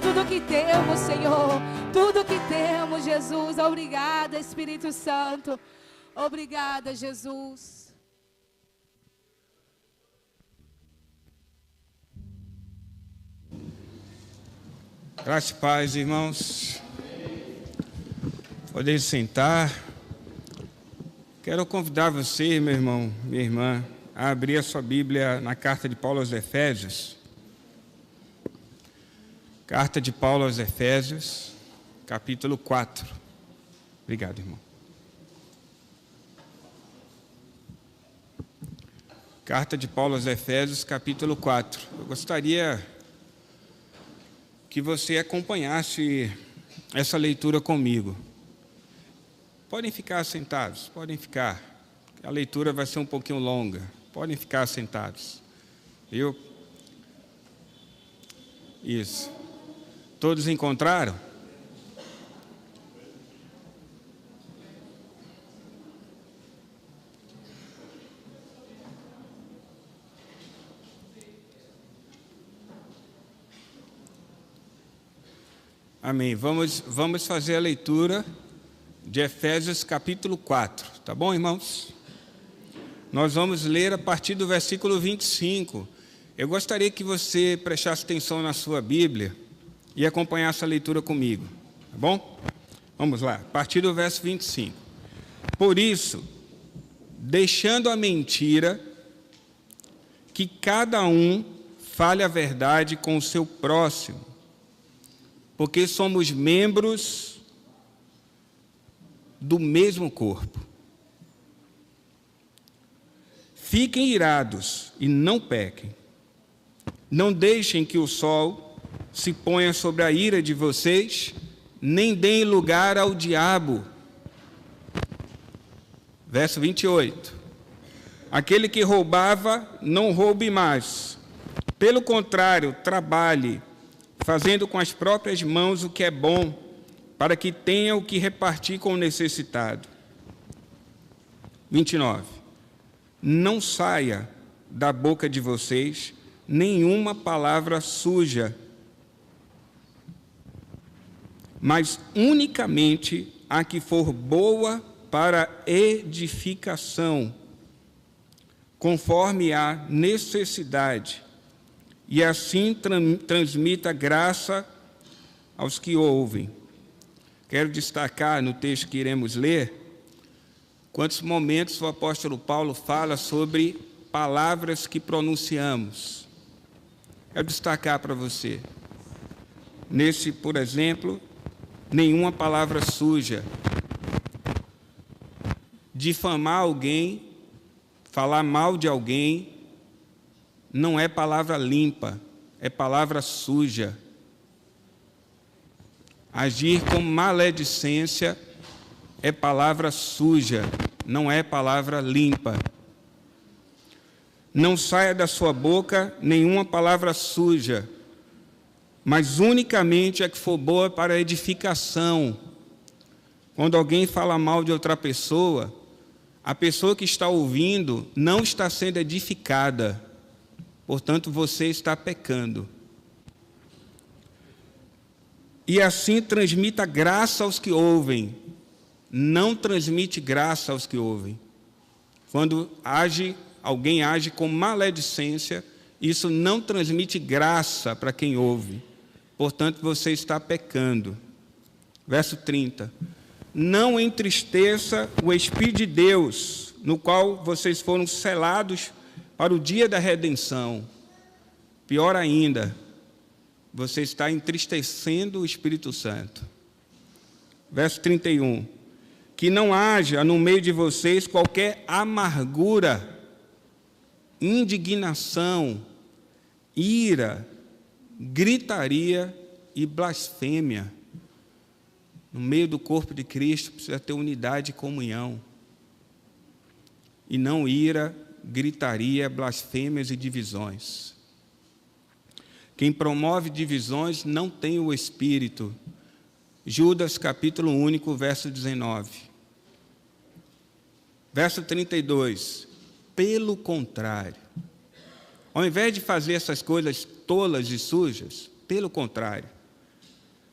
tudo que temos, Senhor. Tudo que temos, Jesus. Obrigada, Espírito Santo. Obrigada, Jesus. Graça e paz, irmãos. Podem sentar. Quero convidar você, meu irmão, minha irmã, a abrir a sua Bíblia na carta de Paulo aos Efésios. Carta de Paulo aos Efésios, capítulo 4. Obrigado, irmão. Carta de Paulo aos Efésios, capítulo 4. Eu gostaria que você acompanhasse essa leitura comigo. Podem ficar sentados, podem ficar. A leitura vai ser um pouquinho longa. Podem ficar sentados. Viu? Isso. Todos encontraram? Amém. Vamos fazer a leitura de Efésios capítulo 4, tá bom, irmãos? Nós vamos ler a partir do versículo 25. Eu gostaria que você prestasse atenção na sua Bíblia e acompanhasse a leitura comigo, tá bom? Vamos lá, a partir do verso 25. Por isso, deixando a mentira, que cada um fale a verdade com o seu próximo, porque somos membros do mesmo corpo. Fiquem irados e não pequem. Não deixem que o sol se ponha sobre a ira de vocês, nem deem lugar ao diabo. Verso 28. Aquele que roubava, não roube mais. Pelo contrário, trabalhe, fazendo com as próprias mãos o que é bom, para que tenha o que repartir com o necessitado. 29. Não saia da boca de vocês nenhuma palavra suja, mas unicamente a que for boa para edificação, conforme a necessidade, e assim transmita graça aos que ouvem. Quero destacar no texto que iremos ler, quantos momentos o apóstolo Paulo fala sobre palavras que pronunciamos. Quero destacar para você. Nesse, por exemplo, nenhuma palavra suja. Difamar alguém, falar mal de alguém, não é palavra limpa, é palavra suja. Agir com maledicência é palavra suja, não é palavra limpa. Não saia da sua boca nenhuma palavra suja, mas unicamente a que for boa para edificação. Quando alguém fala mal de outra pessoa, a pessoa que está ouvindo não está sendo edificada. Portanto, você está pecando. E assim transmita graça aos que ouvem. Não transmite graça aos que ouvem. Quando alguém age com maledicência, isso não transmite graça para quem ouve. Portanto, você está pecando. Verso 30. Não entristeça o Espírito de Deus, no qual vocês foram selados para o dia da redenção. Pior ainda, você está entristecendo o Espírito Santo. Verso 31. Que não haja no meio de vocês qualquer amargura, indignação, ira, gritaria e blasfêmia. No meio do corpo de Cristo precisa ter unidade e comunhão. E não ira, gritaria, blasfêmias e divisões. Quem promove divisões não tem o Espírito. Judas, capítulo único, verso 19. Verso 32. Pelo contrário, ao invés de fazer essas coisas tolas e sujas, pelo contrário,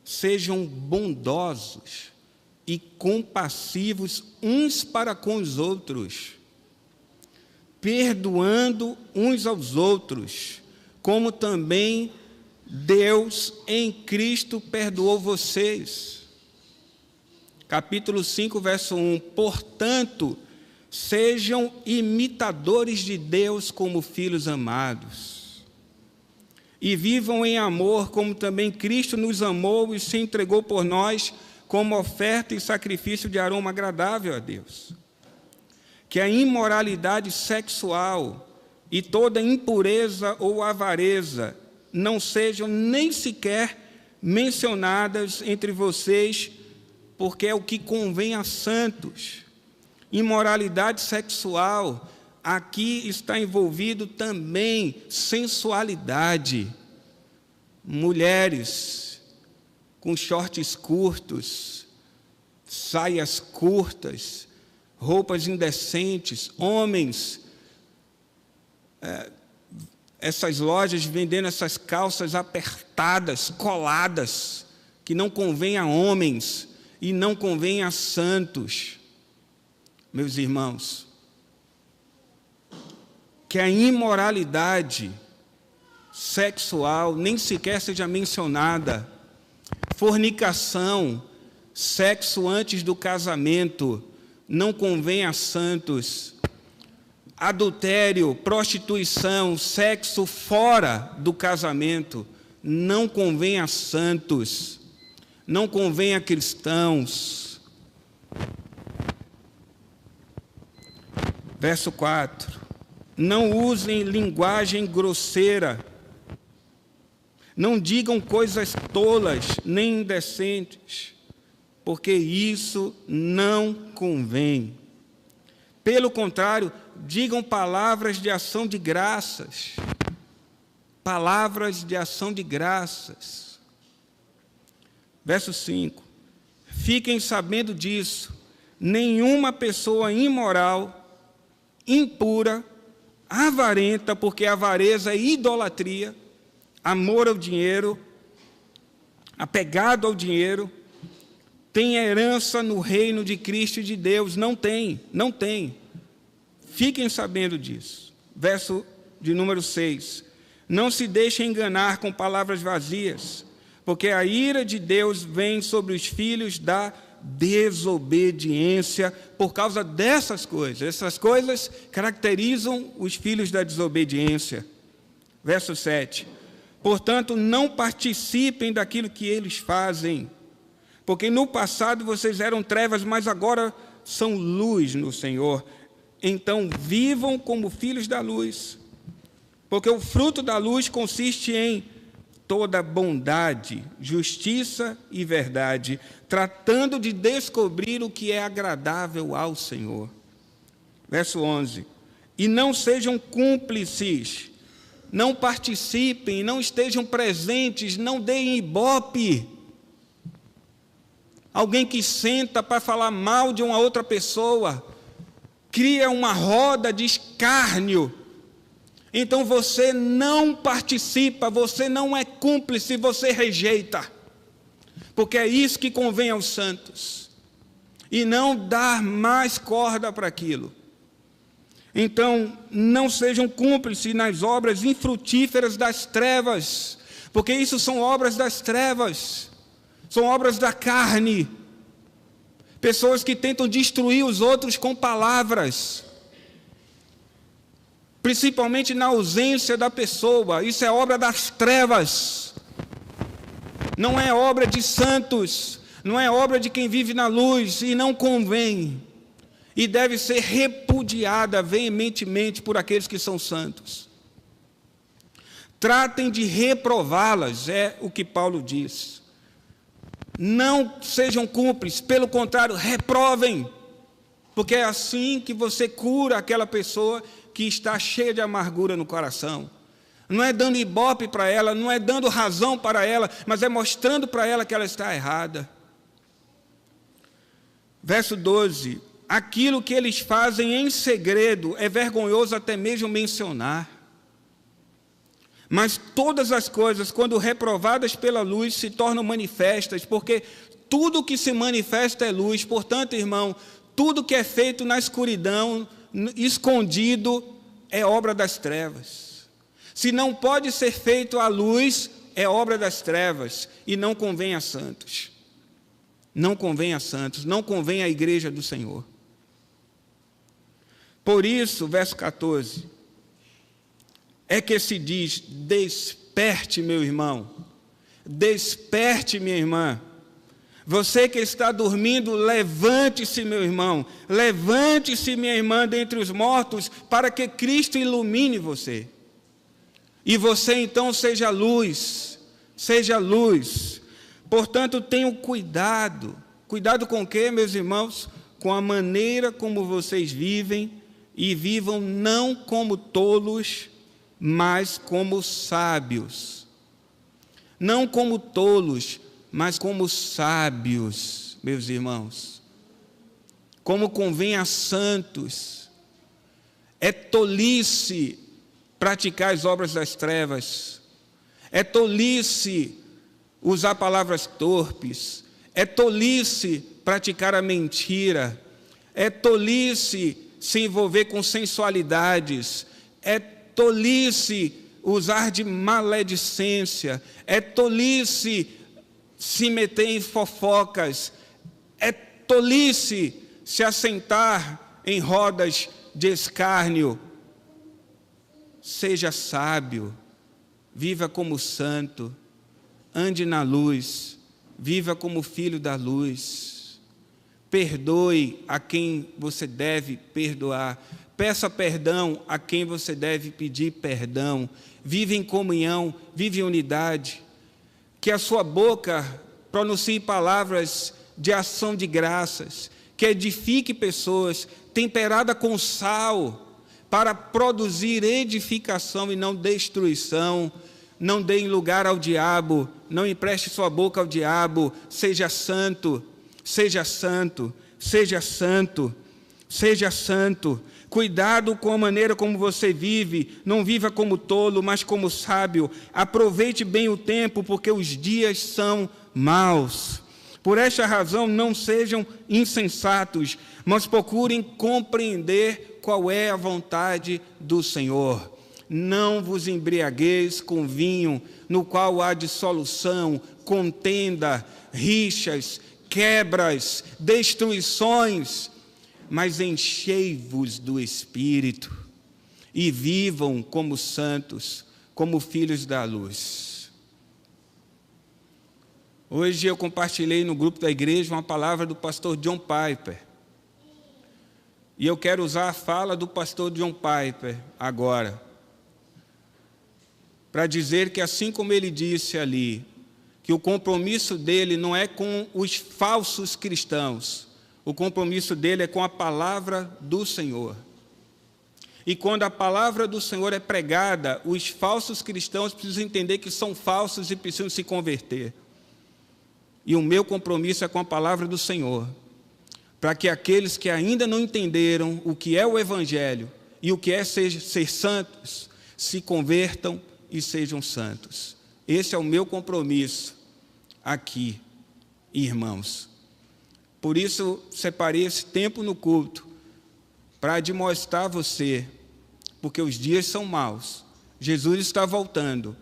sejam bondosos e compassivos uns para com os outros, perdoando uns aos outros, como também Deus em Cristo perdoou vocês. Capítulo 5, verso 1. Portanto, sejam imitadores de Deus como filhos amados, e vivam em amor, como também Cristo nos amou e se entregou por nós, como oferta e sacrifício de aroma agradável a Deus. Que a imoralidade sexual e toda impureza ou avareza não sejam nem sequer mencionadas entre vocês, porque é o que convém a santos. Imoralidade sexual, aqui está envolvido também sensualidade. Mulheres com shorts curtos, saias curtas, roupas indecentes, homens, essas lojas vendendo essas calças apertadas, coladas, que não convém a homens e não convém a santos. Meus irmãos, que a imoralidade sexual nem sequer seja mencionada, fornicação, sexo antes do casamento, não convém a santos, adultério, prostituição, sexo fora do casamento, não convém a santos, não convém a cristãos. Verso 4. Não usem linguagem grosseira, não digam coisas tolas nem indecentes, porque isso não convém. Pelo contrário, digam palavras de ação de graças. Palavras de ação de graças. Verso 5. Fiquem sabendo disso, nenhuma pessoa imoral, impura, avarenta, porque avareza é idolatria, amor ao dinheiro, apegado ao dinheiro, tem herança no reino de Cristo e de Deus. Não tem. Fiquem sabendo disso. Verso de número 6. Não se deixem enganar com palavras vazias, porque a ira de Deus vem sobre os filhos da desobediência por causa dessas coisas. Essas coisas caracterizam os filhos da desobediência. Verso 7. Portanto, não participem daquilo que eles fazem, porque no passado vocês eram trevas, mas agora são luz no Senhor. Então, vivam como filhos da luz, porque o fruto da luz consiste em toda bondade, justiça e verdade, tratando de descobrir o que é agradável ao Senhor. Verso 11. E não sejam cúmplices, não participem, não estejam presentes, não deem ibope. Alguém que senta para falar mal de uma outra pessoa, cria uma roda de escárnio. Então você não participa, você não é cúmplice, você rejeita. Porque é isso que convém aos santos. E não dar mais corda para aquilo. Então, não sejam cúmplices nas obras infrutíferas das trevas, porque isso são obras das trevas, são obras da carne. Pessoas que tentam destruir os outros com palavras, principalmente na ausência da pessoa. Isso é obra das trevas, não é obra de santos, não é obra de quem vive na luz, e não convém, e deve ser repudiada veementemente por aqueles que são santos. Tratem de reprová-las, é o que Paulo diz. Não sejam cúmplices, pelo contrário, reprovem, porque é assim que você cura aquela pessoa que está cheia de amargura no coração. Não é dando ibope para ela, não é dando razão para ela, mas é mostrando para ela que ela está errada. Verso 12. Aquilo que eles fazem em segredo é vergonhoso até mesmo mencionar. Mas todas as coisas, quando reprovadas pela luz, se tornam manifestas, porque tudo que se manifesta é luz. Portanto, irmão, tudo que é feito na escuridão, escondido, é obra das trevas. Se não pode ser feito à luz, é obra das trevas, e não convém a santos. Não convém a santos, não convém à igreja do Senhor. Por isso, verso 14, é que se diz: desperte, meu irmão, desperte, minha irmã. Você que está dormindo, levante-se, meu irmão, levante-se, minha irmã, dentre os mortos, para que Cristo ilumine você. E você, então, seja luz, seja luz. Portanto, tenham cuidado. Cuidado com o quê, meus irmãos? Com a maneira como vocês vivem, e vivam não como tolos, mas como sábios. Não como tolos, mas como sábios, meus irmãos. Como convém a santos. É tolice praticar as obras das trevas. É tolice usar palavras torpes. É tolice praticar a mentira. É tolice se envolver com sensualidades. É tolice usar de maledicência. É tolice se meter em fofocas. É tolice se assentar em rodas de escárnio. Seja sábio, viva como santo, ande na luz, viva como filho da luz. Perdoe a quem você deve perdoar. Peça perdão a quem você deve pedir perdão. Vive em comunhão, vive em unidade. Que a sua boca pronuncie palavras de ação de graças, que edifique pessoas, temperada com sal, para produzir edificação e não destruição. Não dê lugar ao diabo, não empreste sua boca ao diabo. Seja santo, seja santo, seja santo, seja santo. Cuidado com a maneira como você vive. Não viva como tolo, mas como sábio. Aproveite bem o tempo, porque os dias são maus. Por esta razão, não sejam insensatos, mas procurem compreender qual é a vontade do Senhor. Não vos embriagueis com vinho, no qual há dissolução, contenda, rixas, quebras, destruições, mas enchei-vos do Espírito e vivam como santos, como filhos da luz. Hoje eu compartilhei no grupo da igreja uma palavra do pastor John Piper. E eu quero usar a fala do pastor John Piper agora, para dizer que, assim como ele disse ali, que o compromisso dele não é com os falsos cristãos, o compromisso dele é com a palavra do Senhor. E quando a palavra do Senhor é pregada, os falsos cristãos precisam entender que são falsos e precisam se converter. E o meu compromisso é com a palavra do Senhor, para que aqueles que ainda não entenderam o que é o Evangelho e o que é ser santos, se convertam e sejam santos. Esse é o meu compromisso aqui, irmãos. Por isso, separei esse tempo no culto, para admoestar você, porque os dias são maus. Jesus está voltando.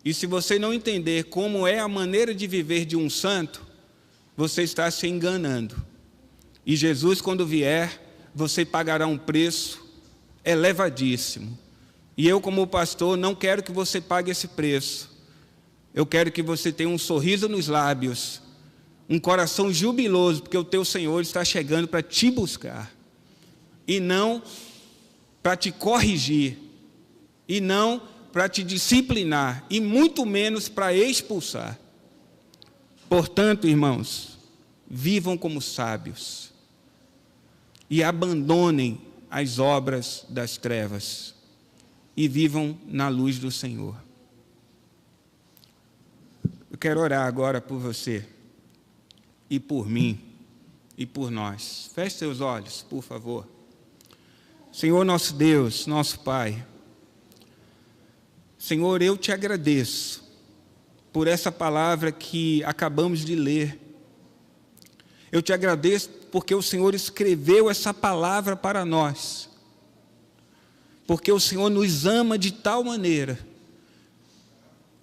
E se você não entender como é a maneira de viver de um santo, você está se enganando. E Jesus, quando vier, você pagará um preço elevadíssimo. E eu, como pastor, não quero que você pague esse preço. Eu quero que você tenha um sorriso nos lábios, um coração jubiloso, porque o teu Senhor está chegando para te buscar. E não para te corrigir. E não para te disciplinar. E muito menos para expulsar. Portanto, irmãos, vivam como sábios. E abandonem as obras das trevas. E vivam na luz do Senhor. Eu quero orar agora por você, e por mim, e por nós. Feche seus olhos, por favor. Senhor nosso Deus, nosso Pai, Senhor, eu te agradeço por essa palavra que acabamos de ler. Eu te agradeço porque o Senhor escreveu essa palavra para nós. Porque o Senhor nos ama de tal maneira,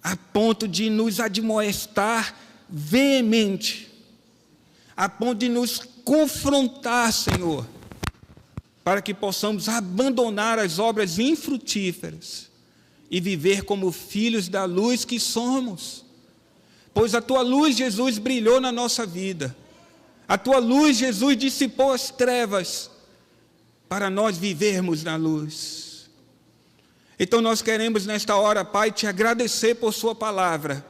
a ponto de nos admoestar veemente, a ponto de nos confrontar, Senhor, para que possamos abandonar as obras infrutíferas e viver como filhos da luz que somos. Pois a tua luz, Jesus, brilhou na nossa vida. A tua luz, Jesus, dissipou as trevas para nós vivermos na luz. Então nós queremos nesta hora, Pai, te agradecer por sua palavra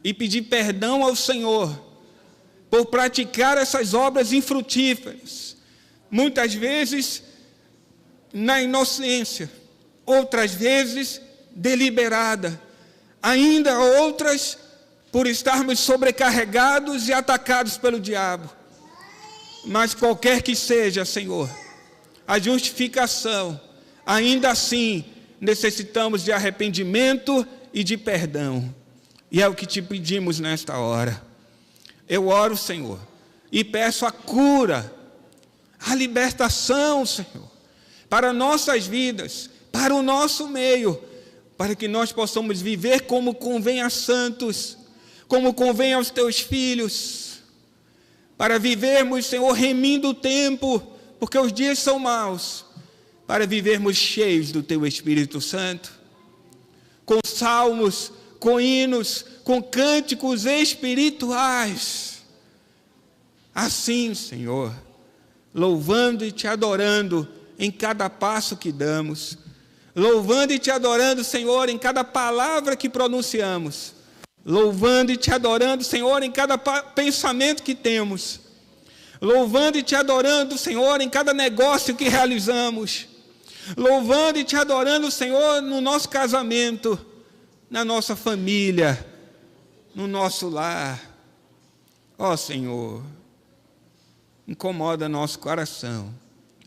e pedir perdão ao Senhor por praticar essas obras infrutíferas, muitas vezes na inocência, outras vezes deliberada, ainda outras por estarmos sobrecarregados e atacados pelo diabo. Mas qualquer que seja, Senhor, a justificação, ainda assim necessitamos de arrependimento e de perdão. E é o que te pedimos nesta hora. Eu oro, Senhor, e peço a cura, a libertação, Senhor, para nossas vidas, para o nosso meio, para que nós possamos viver como convém a santos, como convém aos teus filhos, para vivermos, Senhor, remindo o tempo, porque os dias são maus, para vivermos cheios do teu Espírito Santo, com salmos, com hinos, com cânticos espirituais. Assim, Senhor, louvando e te adorando em cada passo que damos, louvando e te adorando, Senhor, em cada palavra que pronunciamos, louvando e te adorando, Senhor, em cada pensamento que temos, louvando e te adorando, Senhor, em cada negócio que realizamos, louvando e te adorando, Senhor, no nosso casamento, na nossa família, no nosso lar. Ó Senhor, incomoda nosso coração.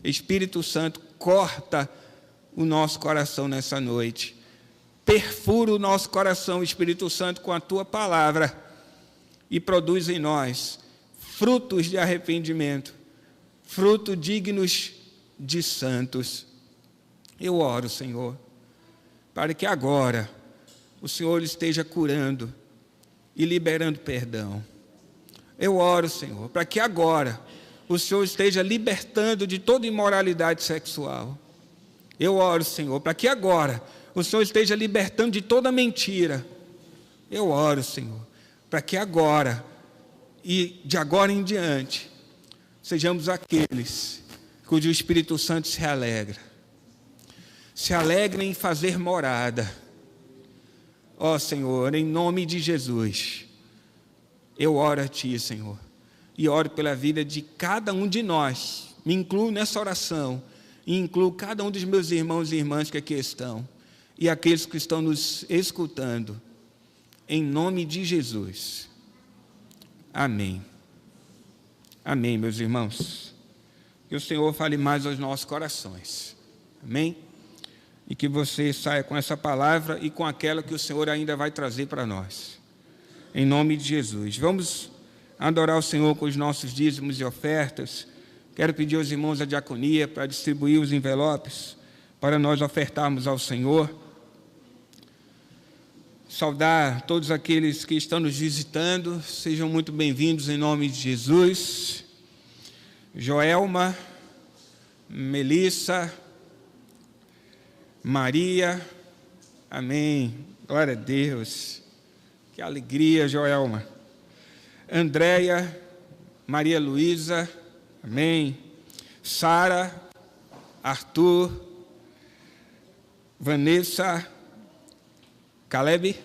Espírito Santo, corta o nosso coração nessa noite. Perfura o nosso coração, Espírito Santo, com a tua palavra e produz em nós frutos de arrependimento, frutos dignos de santos. Eu oro, Senhor, para que agora o Senhor esteja curando e liberando perdão. Eu oro, Senhor, para que agora o Senhor esteja libertando de toda imoralidade sexual. Eu oro, Senhor, para que agora o Senhor esteja libertando de toda mentira. Eu oro, Senhor, para que agora e de agora em diante sejamos aqueles cujo Espírito Santo se alegra. Se alegra em fazer morada. Ó Senhor, em nome de Jesus, eu oro a Ti, Senhor, e oro pela vida de cada um de nós. Me incluo nessa oração, e incluo cada um dos meus irmãos e irmãs que aqui estão, e aqueles que estão nos escutando, em nome de Jesus. Amém. Amém, meus irmãos. Que o Senhor fale mais aos nossos corações. Amém? E que você saia com essa palavra e com aquela que o Senhor ainda vai trazer para nós. Em nome de Jesus. Vamos adorar o Senhor com os nossos dízimos e ofertas. Quero pedir aos irmãos da diaconia para distribuir os envelopes, para nós ofertarmos ao Senhor. Saudar todos aqueles que estão nos visitando. Sejam muito bem-vindos em nome de Jesus. Joelma, Melissa, Maria, amém, glória a Deus, que alegria, Joelma. Andréia, Maria Luísa, amém. Sara, Arthur, Vanessa, Caleb,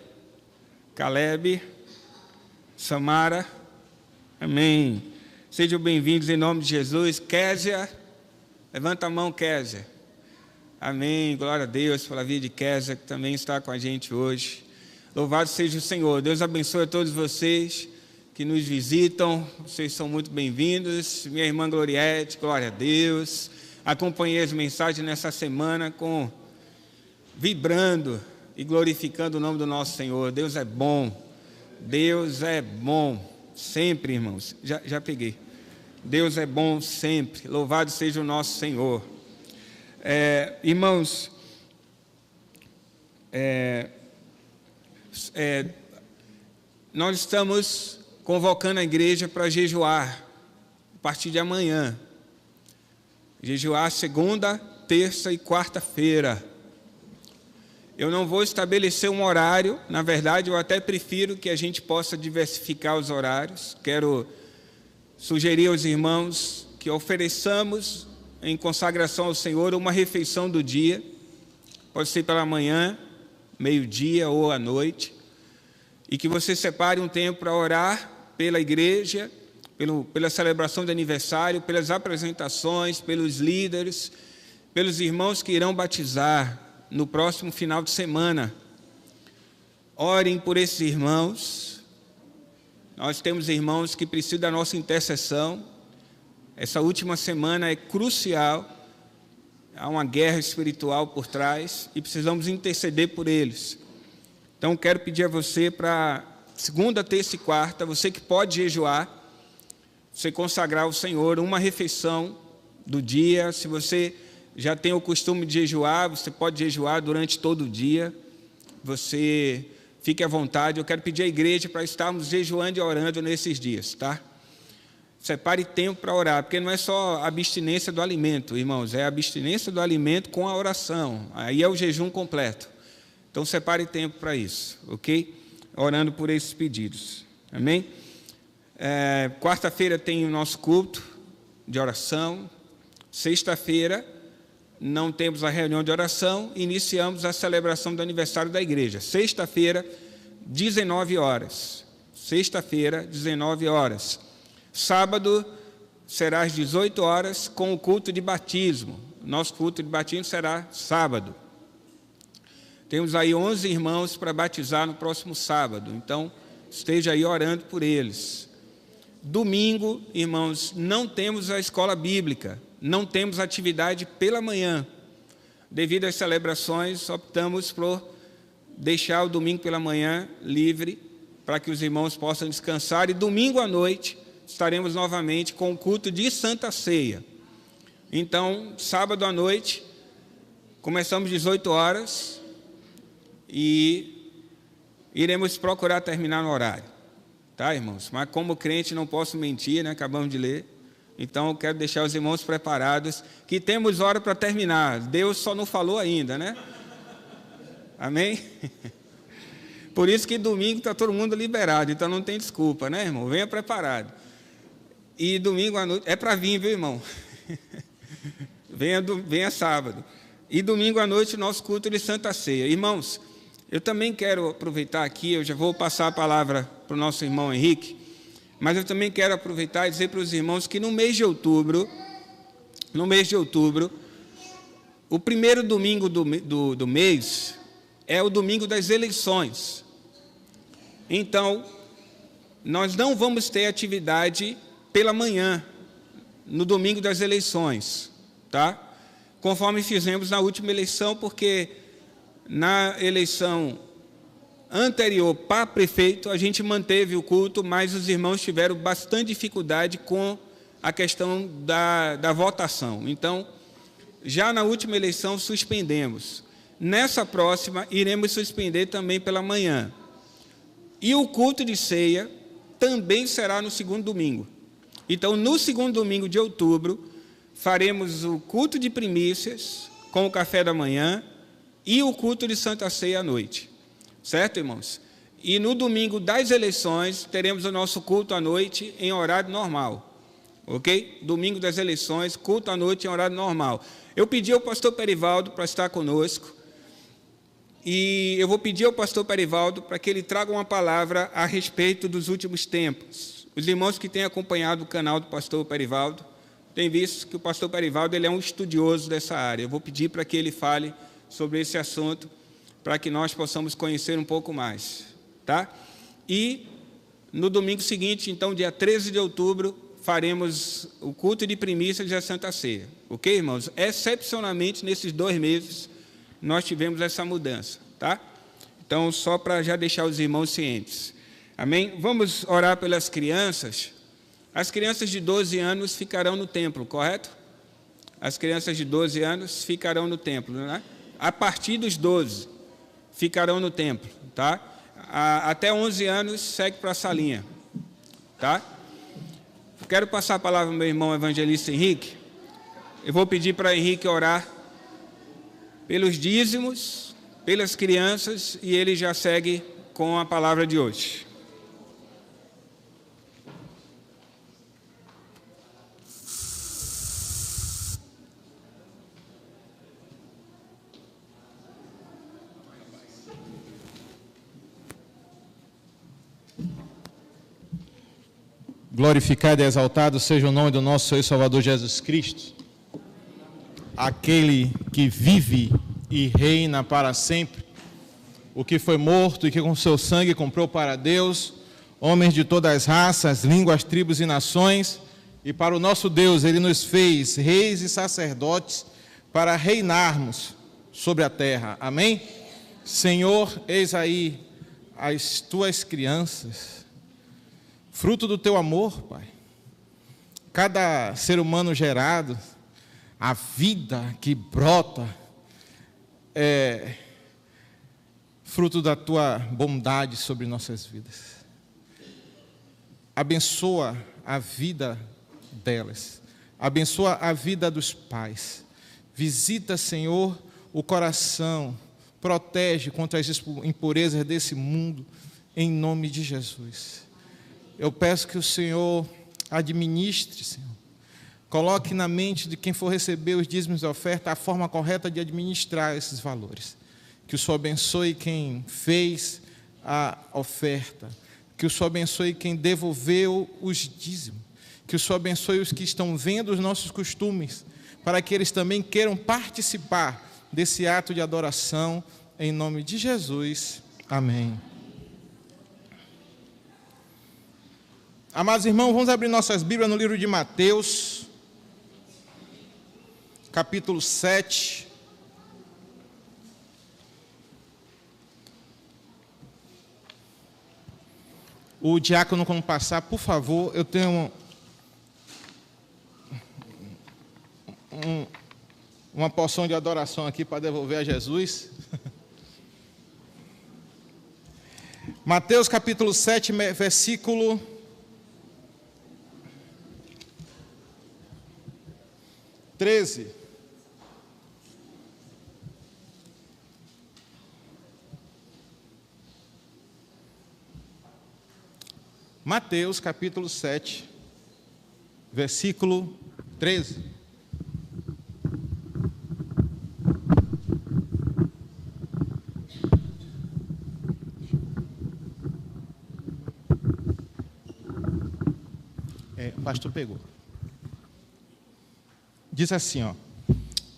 Samara, amém. Sejam bem-vindos em nome de Jesus. Késia, levanta a mão, Késia. Amém, glória a Deus pela vida de Késia, que também está com a gente hoje. Louvado seja o Senhor. Deus abençoe a todos vocês que nos visitam. Vocês são muito bem-vindos. Minha irmã Gloriete, glória a Deus. Acompanhei as mensagens nessa semana vibrando e glorificando o nome do nosso Senhor. Deus é bom. Deus é bom. Sempre, irmãos. Já peguei. Deus é bom sempre. Louvado seja o nosso Senhor. Irmãos, nós estamos convocando a igreja para jejuar a partir de amanhã. Jejuar segunda, terça e quarta-feira. Eu não vou estabelecer um horário, na verdade, eu até prefiro que a gente possa diversificar os horários. Quero sugerir aos irmãos que ofereçamos em consagração ao Senhor uma refeição do dia, pode ser pela manhã, meio-dia ou à noite, e que você separe um tempo para orar pela igreja, pela celebração de aniversário, pelas apresentações, pelos líderes, pelos irmãos que irão batizar no próximo final de semana. Orem por esses irmãos. Nós temos irmãos que precisam da nossa intercessão. Essa última semana é crucial. Há uma guerra espiritual por trás e precisamos interceder por eles. Então, quero pedir a você para segunda, terça e quarta, você que pode jejuar, você consagrar ao Senhor uma refeição do dia. Se você já tem o costume de jejuar, você pode jejuar durante todo o dia. Você fique à vontade. Eu quero pedir à igreja para estarmos jejuando e orando nesses dias, tá? Separe tempo para orar, porque não é só a abstinência do alimento, irmãos, é a abstinência do alimento com a oração. Aí é o jejum completo. Então, separe tempo para isso, ok? Orando por esses pedidos. Amém? Quarta-feira tem o nosso culto de oração. Sexta-feira não temos a reunião de oração, iniciamos a celebração do aniversário da igreja. Sexta-feira, 19 horas. Sexta-feira, 19 horas. Sábado será às 18 horas com o culto de batismo. Nosso culto de batismo será sábado. Temos aí 11 irmãos para batizar no próximo sábado, então esteja aí orando por eles. Domingo, irmãos, não temos a escola bíblica. Não temos atividade pela manhã. Devido às celebrações, optamos por deixar o domingo pela manhã livre, para que os irmãos possam descansar. E domingo à noite, estaremos novamente com o culto de Santa Ceia. Então, sábado à noite, começamos às 18 horas e iremos procurar terminar no horário. Tá, irmãos? Mas como crente não posso mentir, né? Acabamos de ler. Então, eu quero deixar os irmãos preparados, que temos hora para terminar. Deus só não falou ainda, né? Amém? Por isso que domingo está todo mundo liberado, então não tem desculpa, né, irmão? Venha preparado. E domingo à noite, é para vir, viu, irmão? Venha sábado. E domingo à noite, nosso culto de Santa Ceia. Irmãos, eu também quero aproveitar aqui, eu já vou passar a palavra para o nosso irmão Henrique, mas eu também quero aproveitar e dizer para os irmãos que no mês de outubro, o primeiro domingo do mês é o domingo das eleições. Então, nós não vamos ter atividade pela manhã, no domingo das eleições, tá? Conforme fizemos na última eleição, porque na eleição anterior para prefeito, a gente manteve o culto, mas os irmãos tiveram bastante dificuldade com a questão da votação. Então, já na última eleição, suspendemos. Nessa próxima, iremos suspender também pela manhã. E o culto de ceia também será no segundo domingo. Então, no segundo domingo de outubro, faremos o culto de primícias com o café da manhã e o culto de Santa Ceia à noite. Certo, irmãos? E no domingo das eleições, teremos o nosso culto à noite em horário normal. Ok? Domingo das eleições, culto à noite em horário normal. Eu pedi ao pastor Perivaldo para estar conosco. E eu vou pedir ao pastor Perivaldo para que ele traga uma palavra a respeito dos últimos tempos. Os irmãos que têm acompanhado o canal do pastor Perivaldo têm visto que o pastor Perivaldo ele é um estudioso dessa área. Eu vou pedir para que ele fale sobre esse assunto, para que nós possamos conhecer um pouco mais, tá? E no domingo seguinte, então, dia 13 de outubro, faremos o culto de primícias e a Santa Ceia. Ok, irmãos? Excepcionalmente, nesses 2 meses, nós tivemos essa mudança, tá? Então, só para já deixar os irmãos cientes. Amém? Vamos orar pelas crianças. As crianças de 12 anos ficarão no templo, correto? As crianças de 12 anos ficarão no templo, né? A partir dos 12 ficarão no templo, tá? Até 11 anos segue para a salinha, tá? Quero passar a palavra ao meu irmão evangelista Henrique. Eu vou pedir para Henrique orar pelos dízimos, pelas crianças, e ele já segue com a palavra de hoje. Glorificado e exaltado seja o nome do nosso Senhor e Salvador Jesus Cristo, aquele que vive e reina para sempre, o que foi morto e que com seu sangue comprou para Deus homens de todas as raças, línguas, tribos e nações, e para o nosso Deus ele nos fez reis e sacerdotes para reinarmos sobre a terra. Amém? Senhor, eis aí as tuas crianças, fruto do teu amor, Pai. Cada ser humano gerado, a vida que brota, é fruto da tua bondade sobre nossas vidas. Abençoa a vida delas, abençoa a vida dos pais. Visita, Senhor, o coração, protege contra as impurezas desse mundo, em nome de Jesus. Eu peço que o Senhor administre, Senhor. Coloque na mente de quem for receber os dízimos e oferta a forma correta de administrar esses valores. Que o Senhor abençoe quem fez a oferta. Que o Senhor abençoe quem devolveu os dízimos. Que o Senhor abençoe os que estão vendo os nossos costumes, para que eles também queiram participar desse ato de adoração, em nome de Jesus. Amém. Amados irmãos, vamos abrir nossas Bíblias no livro de Mateus, capítulo 7. O diácono, quando passar, por favor, eu tenho uma porção de adoração aqui para devolver a Jesus. Mateus capítulo 7, versículo 13. Mateus capítulo 7, versículo 13. O pastor pegou. Diz assim, ó: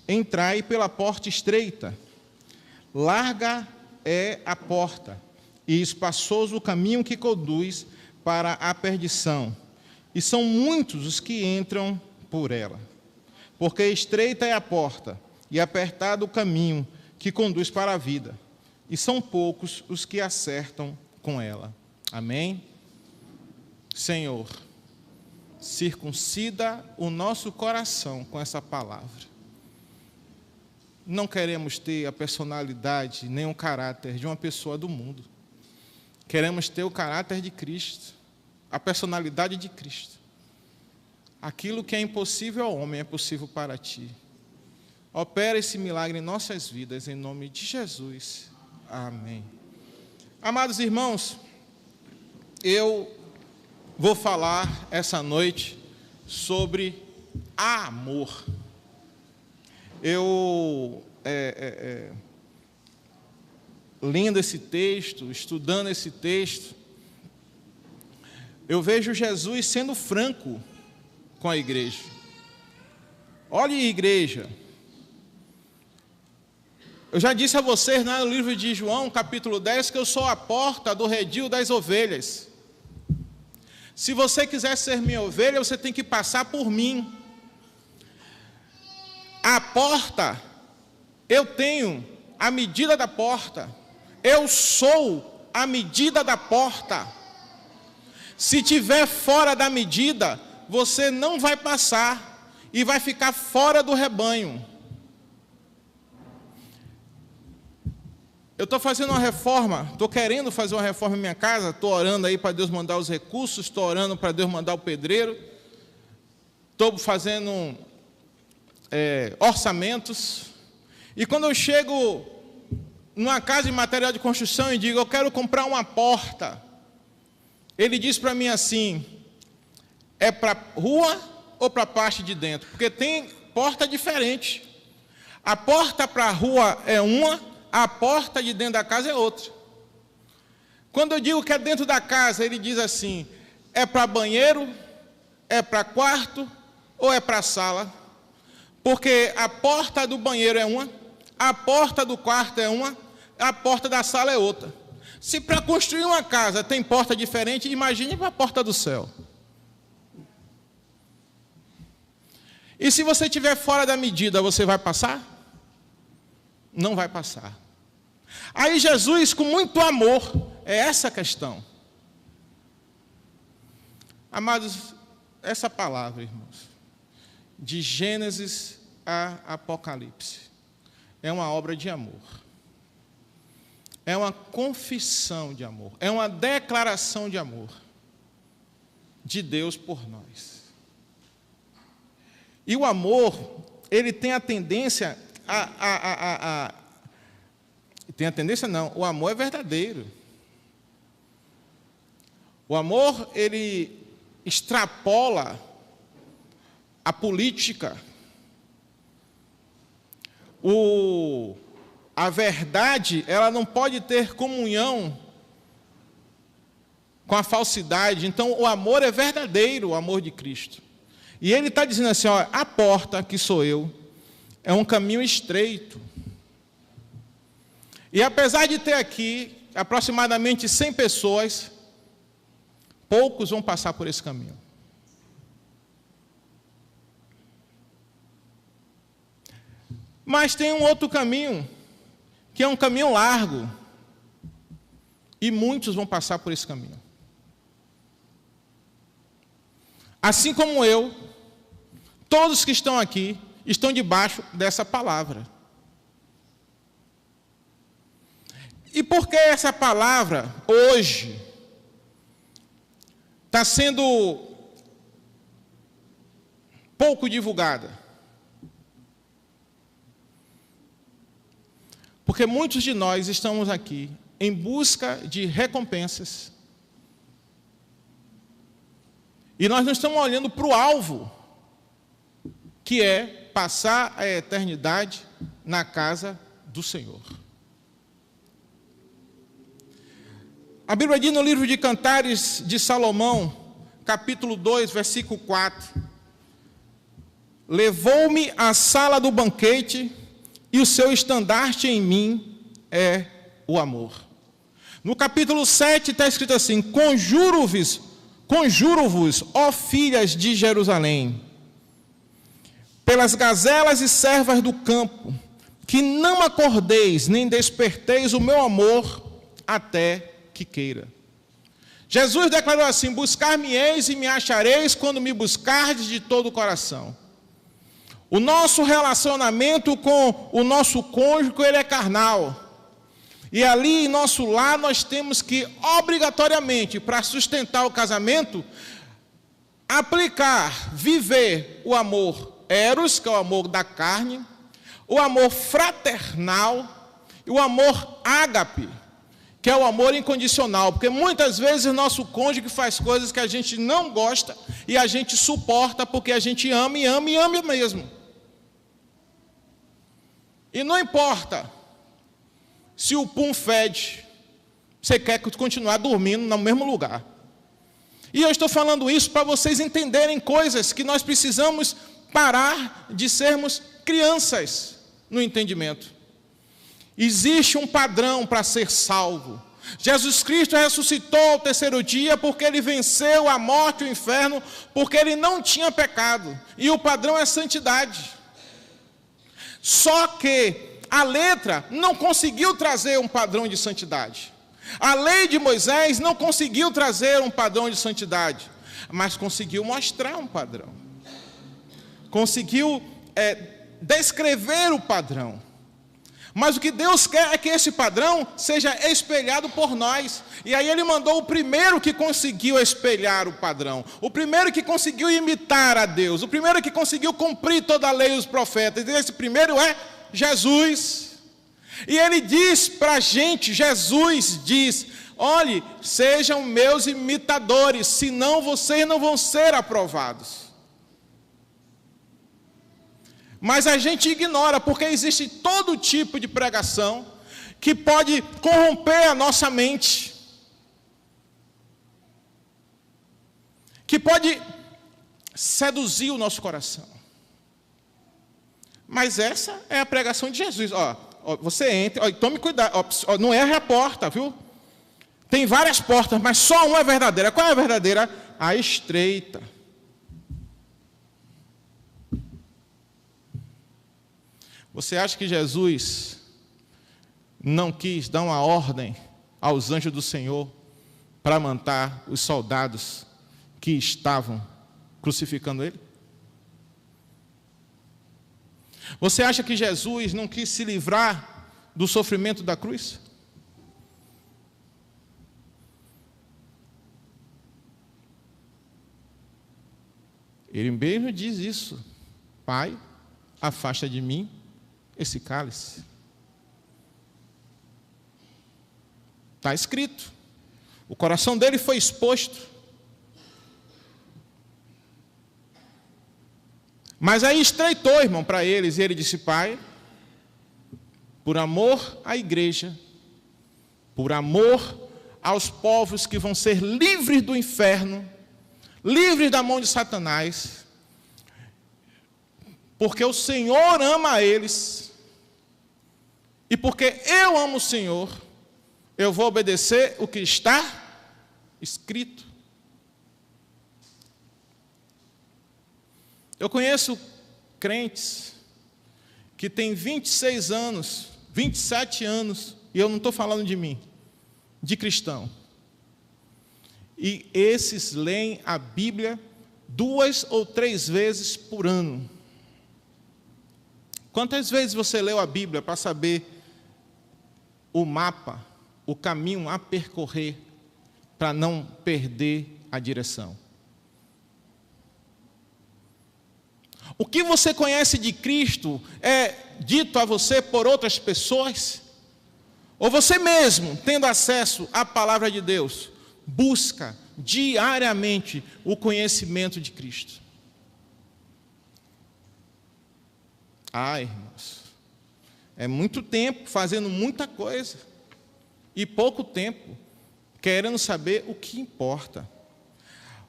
entrai pela porta estreita, larga é a porta, e espaçoso o caminho que conduz para a perdição, e são muitos os que entram por ela. Porque estreita é a porta, e apertado o caminho que conduz para a vida, e são poucos os que acertam com ela. Amém? Senhor, circuncida o nosso coração com essa palavra. Não queremos ter a personalidade nem o caráter de uma pessoa do mundo. Queremos ter o caráter de Cristo, a personalidade de Cristo. Aquilo que é impossível ao homem é possível para ti. Opera esse milagre em nossas vidas, em nome de Jesus. Amém. Amados irmãos, eu vou falar essa noite sobre amor. Eu, lendo esse texto, estudando esse texto, eu vejo Jesus sendo franco com a igreja. Olhe, igreja, eu já disse a vocês no livro de João, capítulo 10, que eu sou a porta do redil das ovelhas. Se você quiser ser minha ovelha, você tem que passar por mim. A porta, eu tenho a medida da porta. eu sou a medida da porta. Se tiver fora da medida, você não vai passar e vai ficar fora do rebanho. Eu estou fazendo uma reforma, estou querendo fazer uma reforma em minha casa, estou orando aí para Deus mandar os recursos, estou orando para Deus mandar o pedreiro, estou fazendo orçamentos, e quando eu chego numa casa de material de construção e digo, eu quero comprar uma porta, ele diz para mim assim, é para a rua ou para a parte de dentro? Porque tem porta diferente. A porta para a rua é uma, a porta de dentro da casa é outra. Quando eu digo que é dentro da casa, ele diz assim, é para banheiro, é para quarto ou é para sala? Porque a porta do banheiro é uma, a porta do quarto é uma, a porta da sala é outra. Se para construir uma casa tem porta diferente, imagine para a porta do céu. E se você estiver fora da medida, você vai passar? Não vai passar. Aí Jesus, com muito amor, é essa a questão. Amados, essa palavra, irmãos, de Gênesis a Apocalipse, é uma obra de amor. É uma confissão de amor. É uma declaração de amor de Deus por nós. E o amor, ele tem a tendência Tem a tendência não, o amor é verdadeiro. O amor, ele extrapola a política. A verdade, ela não pode ter comunhão com a falsidade. Então, o amor é verdadeiro, o amor de Cristo. E ele está dizendo assim, ó, a porta, que sou eu, é um caminho estreito. E apesar de ter aqui aproximadamente 100 pessoas, poucos vão passar por esse caminho. Mas tem um outro caminho, que é um caminho largo, e muitos vão passar por esse caminho. Assim como eu, todos que estão aqui estão debaixo dessa palavra. E por que essa palavra, hoje, está sendo pouco divulgada? Porque muitos de nós estamos aqui em busca de recompensas. E nós não estamos olhando para o alvo, que é passar a eternidade na casa do Senhor. A Bíblia diz no livro de Cantares de Salomão, capítulo 2, versículo 4. Levou-me à sala do banquete, e o seu estandarte em mim é o amor. No capítulo 7 está escrito assim, conjuro-vos, ó filhas de Jerusalém, pelas gazelas e servas do campo, que não acordeis, nem desperteis o meu amor até que queira. Jesus declarou assim, buscar-me-eis e me achareis quando me buscardes de todo o coração. O nosso relacionamento com o nosso cônjuge, ele é carnal. E ali em nosso lar nós temos que, obrigatoriamente, para sustentar o casamento, aplicar, viver o amor eros, que é o amor da carne, o amor fraternal e o amor ágape, que é o amor incondicional. Porque muitas vezes o nosso cônjuge faz coisas que a gente não gosta e a gente suporta porque a gente ama e ama e ama mesmo. E não importa se o pum fede, você quer continuar dormindo no mesmo lugar. E eu estou falando isso para vocês entenderem coisas que nós precisamos parar de sermos crianças no entendimento. Existe um padrão para ser salvo. Jesus Cristo ressuscitou ao terceiro dia porque ele venceu a morte e o inferno, porque ele não tinha pecado. E o padrão é santidade. Só que a letra não conseguiu trazer um padrão de santidade. A lei de Moisés não conseguiu trazer um padrão de santidade, mas conseguiu mostrar um padrão. Conseguiu descrever o padrão. Mas o que Deus quer é que esse padrão seja espelhado por nós. E aí ele mandou o primeiro que conseguiu espelhar o padrão, o primeiro que conseguiu imitar a Deus, o primeiro que conseguiu cumprir toda a lei e os profetas. E esse primeiro é Jesus. E ele diz para a gente, Jesus diz: olhe, sejam meus imitadores, senão vocês não vão ser aprovados. Mas a gente ignora, porque existe todo tipo de pregação que pode corromper a nossa mente, que pode seduzir o nosso coração. Mas essa é a pregação de Jesus. Você entra, tome cuidado, não erre a porta, viu? Tem várias portas, mas só uma é verdadeira. Qual é a verdadeira? A estreita. Você acha que Jesus não quis dar uma ordem aos anjos do Senhor para matar os soldados que estavam crucificando ele? Você acha que Jesus não quis se livrar do sofrimento da cruz? Ele mesmo diz isso: Pai, afasta de mim esse cálice. Está escrito. O coração dele foi exposto. Mas aí estreitou, irmão, para eles. E ele disse: Pai, por amor à igreja, por amor aos povos que vão ser livres do inferno, livres da mão de Satanás, porque o Senhor ama eles, e porque eu amo o Senhor, eu vou obedecer o que está escrito. Eu conheço crentes que têm 26 anos, 27 anos, e eu não estou falando de mim, de cristão. E esses leem a Bíblia 2 ou 3 vezes por ano. Quantas vezes você leu a Bíblia para saber o mapa, o caminho a percorrer, para não perder a direção? O que você conhece de Cristo é dito a você por outras pessoas? Ou você mesmo, tendo acesso à palavra de Deus, busca diariamente o conhecimento de Cristo? Irmãos, é muito tempo fazendo muita coisa e pouco tempo querendo saber o que importa.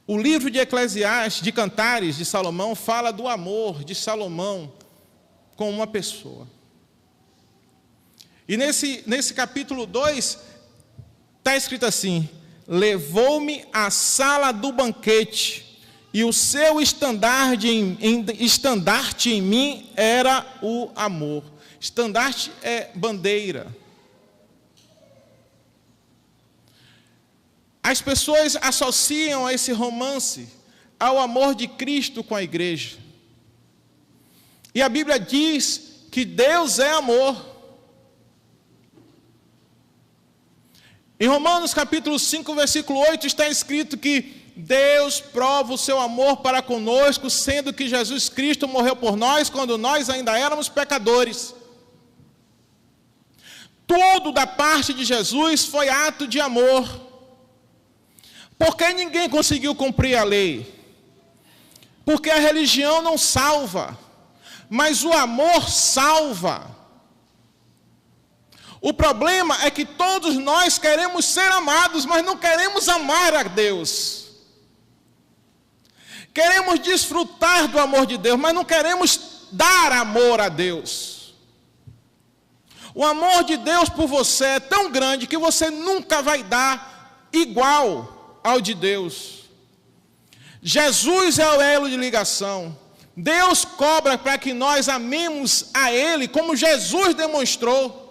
O livro de Eclesiastes, de Cantares, de Salomão, fala do amor de Salomão com uma pessoa. E nesse capítulo 2, está escrito assim: levou-me à sala do banquete, e o seu estandarte em mim era o amor. Estandarte é bandeira. As pessoas associam esse romance ao amor de Cristo com a igreja. E a Bíblia diz que Deus é amor. Em Romanos capítulo 5, versículo 8, está escrito que Deus prova o seu amor para conosco, sendo que Jesus Cristo morreu por nós quando nós ainda éramos pecadores. Tudo da parte de Jesus foi ato de amor. Porque ninguém conseguiu cumprir a lei. Porque a religião não salva, mas o amor salva. O problema é que todos nós queremos ser amados, mas não queremos amar a Deus. Queremos desfrutar do amor de Deus, mas não queremos dar amor a Deus. O amor de Deus por você é tão grande que você nunca vai dar igual ao de Deus. Jesus é o elo de ligação. Deus cobra para que nós amemos a Ele como Jesus demonstrou.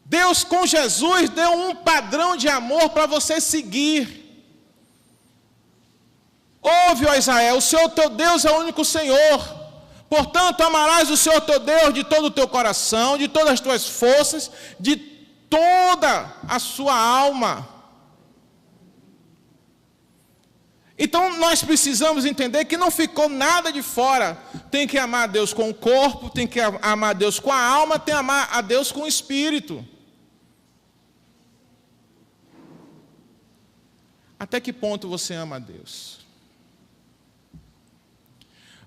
Deus com Jesus deu um padrão de amor para você seguir. Ouve, ó Israel, o Senhor teu Deus é o único Senhor. Portanto, amarás o Senhor teu Deus de todo o teu coração, de todas as tuas forças, de toda a sua alma. Então, nós precisamos entender que não ficou nada de fora. Tem que amar a Deus com o corpo, tem que amar a Deus com a alma, tem que amar a Deus com o espírito. Até que ponto você ama a Deus?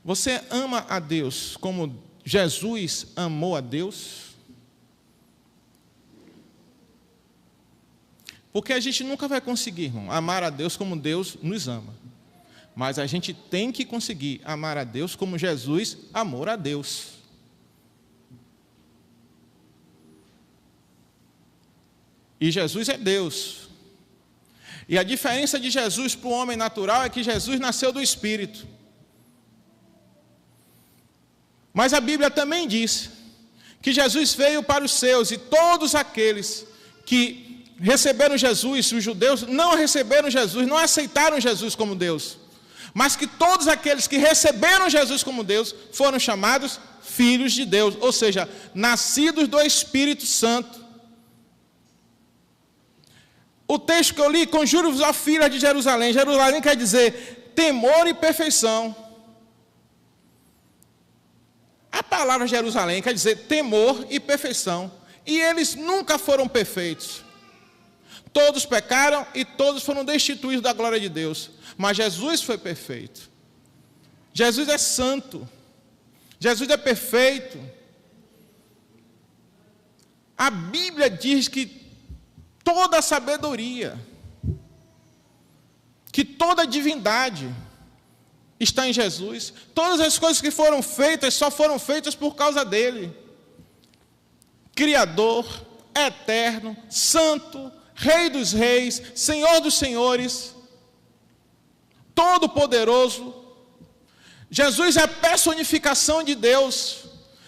Você ama a Deus como Jesus amou a Deus? Porque a gente nunca vai conseguir, irmão, amar a Deus como Deus nos ama. Mas a gente tem que conseguir amar a Deus como Jesus amou a Deus. E Jesus é Deus. E a diferença de Jesus para o homem natural é que Jesus nasceu do Espírito. Mas a Bíblia também diz que Jesus veio para os seus, e todos aqueles que receberam Jesus, os judeus não receberam Jesus, não aceitaram Jesus como Deus, mas que todos aqueles que receberam Jesus como Deus foram chamados filhos de Deus, ou seja, nascidos do Espírito Santo. O texto que eu li, conjuro-vos a filha de Jerusalém. Jerusalém quer dizer temor e perfeição. A palavra Jerusalém quer dizer temor e perfeição. E eles nunca foram perfeitos. Todos pecaram e todos foram destituídos da glória de Deus. Mas Jesus foi perfeito. Jesus é santo. Jesus é perfeito. A Bíblia diz que toda a sabedoria, que toda a divindade está em Jesus. Todas as coisas que foram feitas só foram feitas por causa dele. Criador, eterno, santo, Rei dos reis, Senhor dos senhores, todo-poderoso. Jesus é a personificação de Deus,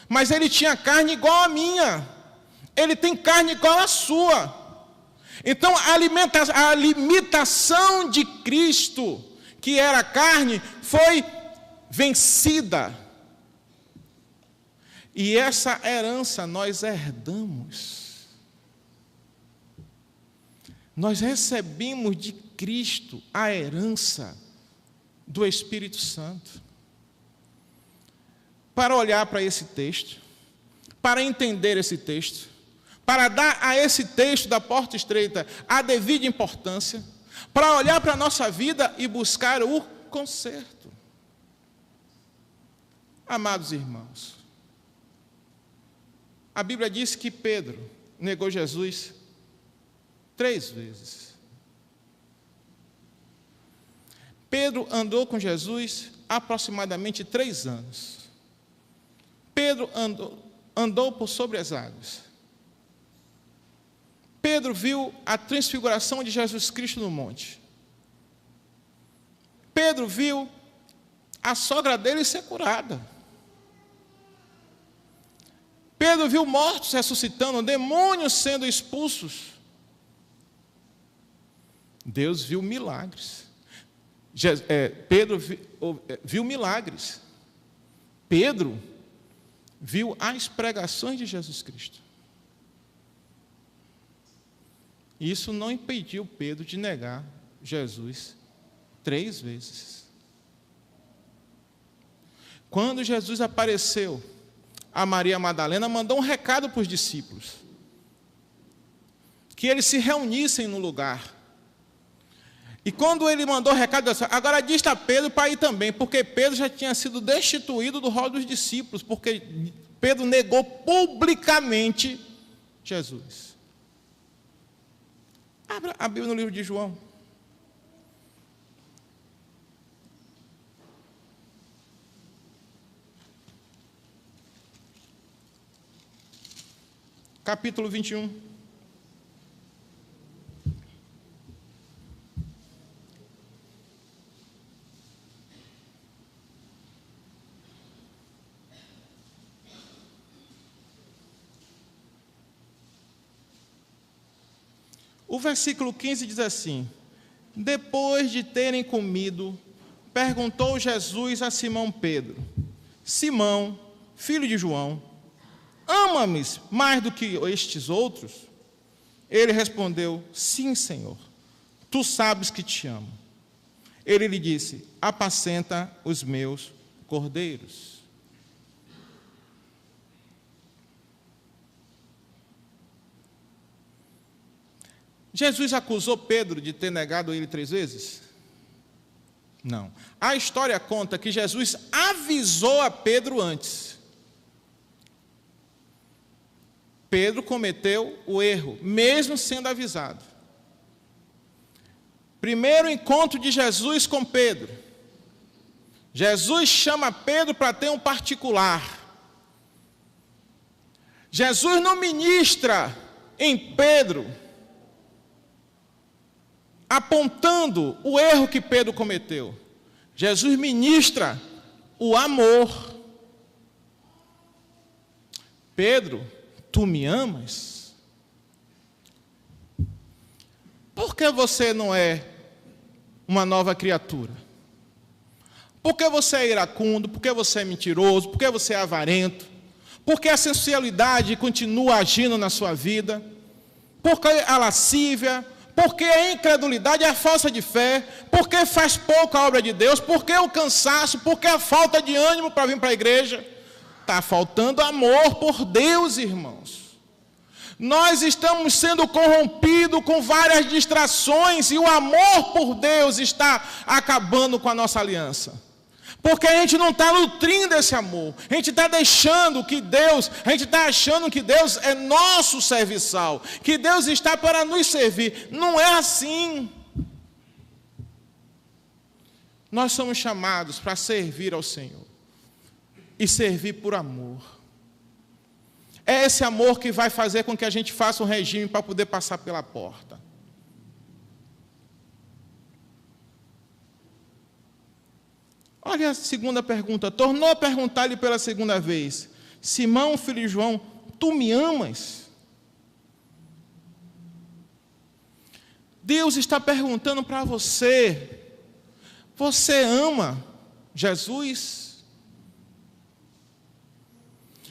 mas ele tinha carne igual a minha. Ele tem carne igual a sua. Então a limitação de Cristo, que era carne, foi vencida. E essa herança nós herdamos. Nós recebemos de Cristo a herança do Espírito Santo. Para olhar para esse texto, para entender esse texto, para dar a esse texto da porta estreita a devida importância, para olhar para a nossa vida e buscar o conserto. Amados irmãos, a Bíblia diz que Pedro negou Jesus 3 vezes. Pedro andou com Jesus aproximadamente 3 anos. Pedro andou por sobre as águas. Pedro viu a transfiguração de Jesus Cristo no monte. Pedro viu a sogra dele ser curada. Pedro viu mortos ressuscitando, demônios sendo expulsos. Deus viu milagres. Pedro viu milagres. Pedro viu as pregações de Jesus Cristo. Isso não impediu Pedro de negar Jesus 3 vezes. Quando Jesus apareceu a Maria Madalena, mandou um recado para os discípulos, que eles se reunissem no lugar. E quando ele mandou o recado, agora diz a Pedro para ir também, porque Pedro já tinha sido destituído do rol dos discípulos, porque Pedro negou publicamente Jesus. Abra a Bíblia no livro de João. Capítulo 21. O versículo 15 diz assim: depois de terem comido, perguntou Jesus a Simão Pedro: Simão, filho de João, ama-me mais do que estes outros? Ele respondeu: sim, Senhor, tu sabes que te amo. Ele lhe disse: apacenta os meus cordeiros. Jesus acusou Pedro de ter negado ele 3 vezes? Não. A história conta que Jesus avisou a Pedro antes. Pedro cometeu o erro, mesmo sendo avisado. Primeiro encontro de Jesus com Pedro. Jesus chama Pedro para ter um particular. Jesus não ministra em Pedro, apontando o erro que Pedro cometeu. Jesus ministra o amor. Pedro, tu me amas? Por que você não é uma nova criatura? Por que você é iracundo? Por que você é mentiroso? Por que você é avarento? Por que a sensualidade continua agindo na sua vida? Por que a lascívia? Por que a incredulidade é a falta de fé? Por que faz pouco a obra de Deus? Por que o cansaço? Por que a falta de ânimo para vir para a igreja? Está faltando amor por Deus, irmãos. Nós estamos sendo corrompidos com várias distrações e o amor por Deus está acabando com a nossa aliança. Porque a gente não está nutrindo esse amor. A gente está deixando que Deus, a gente está achando que Deus é nosso serviçal, que Deus está para nos servir. Não é assim. Nós somos chamados para servir ao Senhor. E servir por amor. É esse amor que vai fazer com que a gente faça um regime para poder passar pela porta. Olha a segunda pergunta. Tornou a perguntar-lhe pela segunda vez: Simão, filho de João, tu me amas? Deus está perguntando para você: você ama Jesus?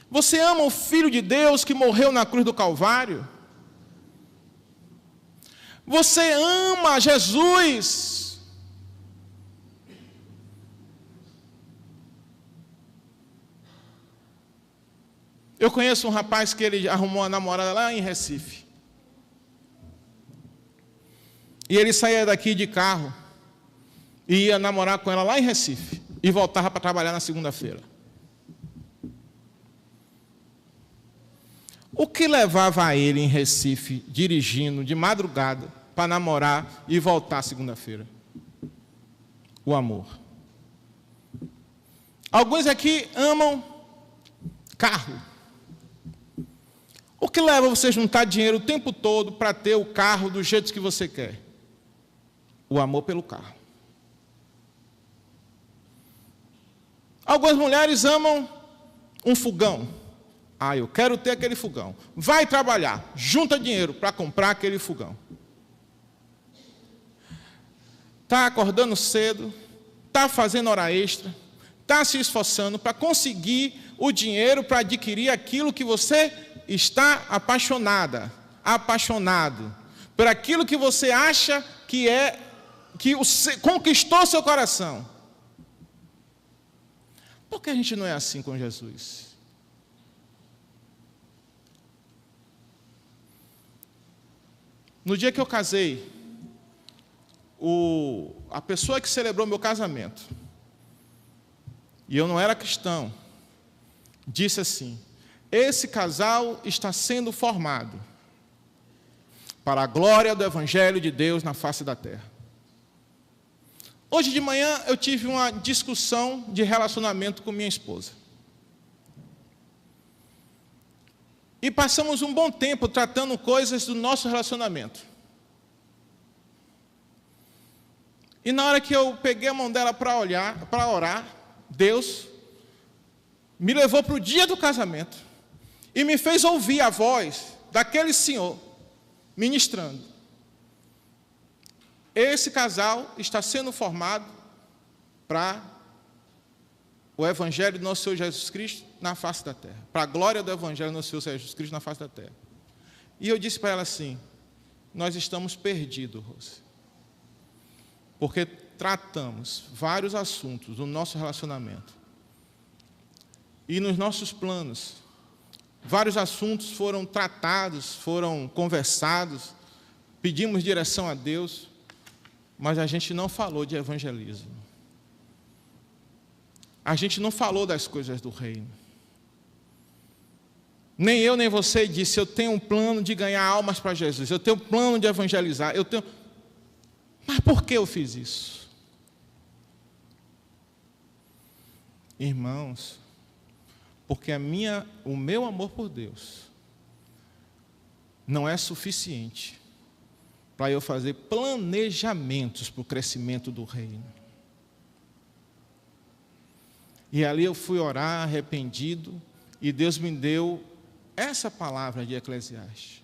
Você ama o Filho de Deus que morreu na cruz do Calvário? Você ama Jesus? Eu conheço um rapaz que ele arrumou uma namorada lá em Recife. E ele saía daqui de carro e ia namorar com ela lá em Recife e voltava para trabalhar na segunda-feira. O que levava ele em Recife, dirigindo de madrugada, para namorar e voltar segunda-feira? O amor. Alguns aqui amam carro. O que leva você a juntar dinheiro o tempo todo para ter o carro do jeito que você quer? O amor pelo carro. Algumas mulheres amam um fogão. Ah, eu quero ter aquele fogão. Vai trabalhar, junta dinheiro para comprar aquele fogão. Está acordando cedo, está fazendo hora extra, está se esforçando para conseguir o dinheiro para adquirir aquilo que você está apaixonado, por aquilo que você acha que conquistou seu coração. Por que a gente não é assim com Jesus? No dia que eu casei, a pessoa que celebrou meu casamento, e eu não era cristão, disse assim: esse casal está sendo formado para a glória do Evangelho de Deus na face da terra. Hoje de manhã eu tive uma discussão de relacionamento com minha esposa. E passamos um bom tempo tratando coisas do nosso relacionamento. E na hora que eu peguei a mão dela para orar, Deus me levou para o dia do casamento e me fez ouvir a voz daquele senhor ministrando. esse casal está sendo formado para o Evangelho do nosso Senhor Jesus Cristo na face da terra, para a glória do Evangelho do nosso Senhor Jesus Cristo na face da terra. E eu disse para ela assim: nós estamos perdidos, Rose, porque tratamos vários assuntos do nosso relacionamento, e nos nossos planos, vários assuntos foram tratados, foram conversados, pedimos direção a Deus, mas a gente não falou de evangelismo. A gente não falou das coisas do reino. Nem eu, nem você disse: eu tenho um plano de ganhar almas para Jesus, eu tenho um plano de evangelizar, Mas por que eu fiz isso? Irmãos, porque o meu amor por Deus não é suficiente para eu fazer planejamentos para o crescimento do reino. E ali eu fui orar arrependido, e Deus me deu essa palavra de Eclesiastes,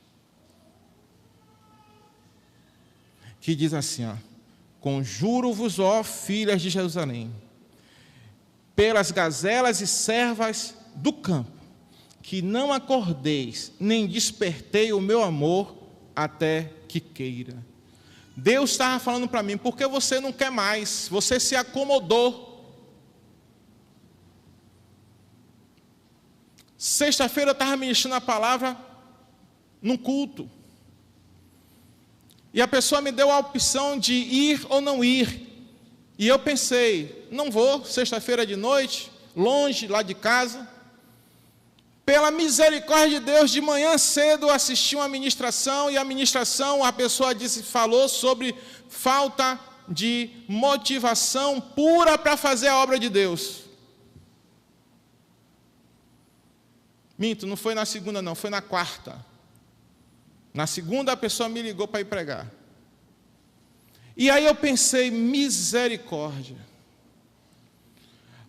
que diz assim, ó: conjuro-vos, ó filhas de Jerusalém, pelas gazelas e servas do campo, que não acordeis, nem despertei o meu amor até que queira. Deus estava falando para mim: por que você não quer mais? Você se acomodou. Sexta-feira eu estava ministrando a palavra num culto, e a pessoa me deu a opção de ir ou não ir, e eu pensei: não vou, sexta-feira de noite, longe lá de casa. Pela misericórdia de Deus, de manhã cedo eu assisti uma ministração, e a pessoa falou sobre falta de motivação pura para fazer a obra de Deus. Minto, não foi na segunda não, foi na quarta. Na segunda a pessoa me ligou para ir pregar. E aí eu pensei: misericórdia.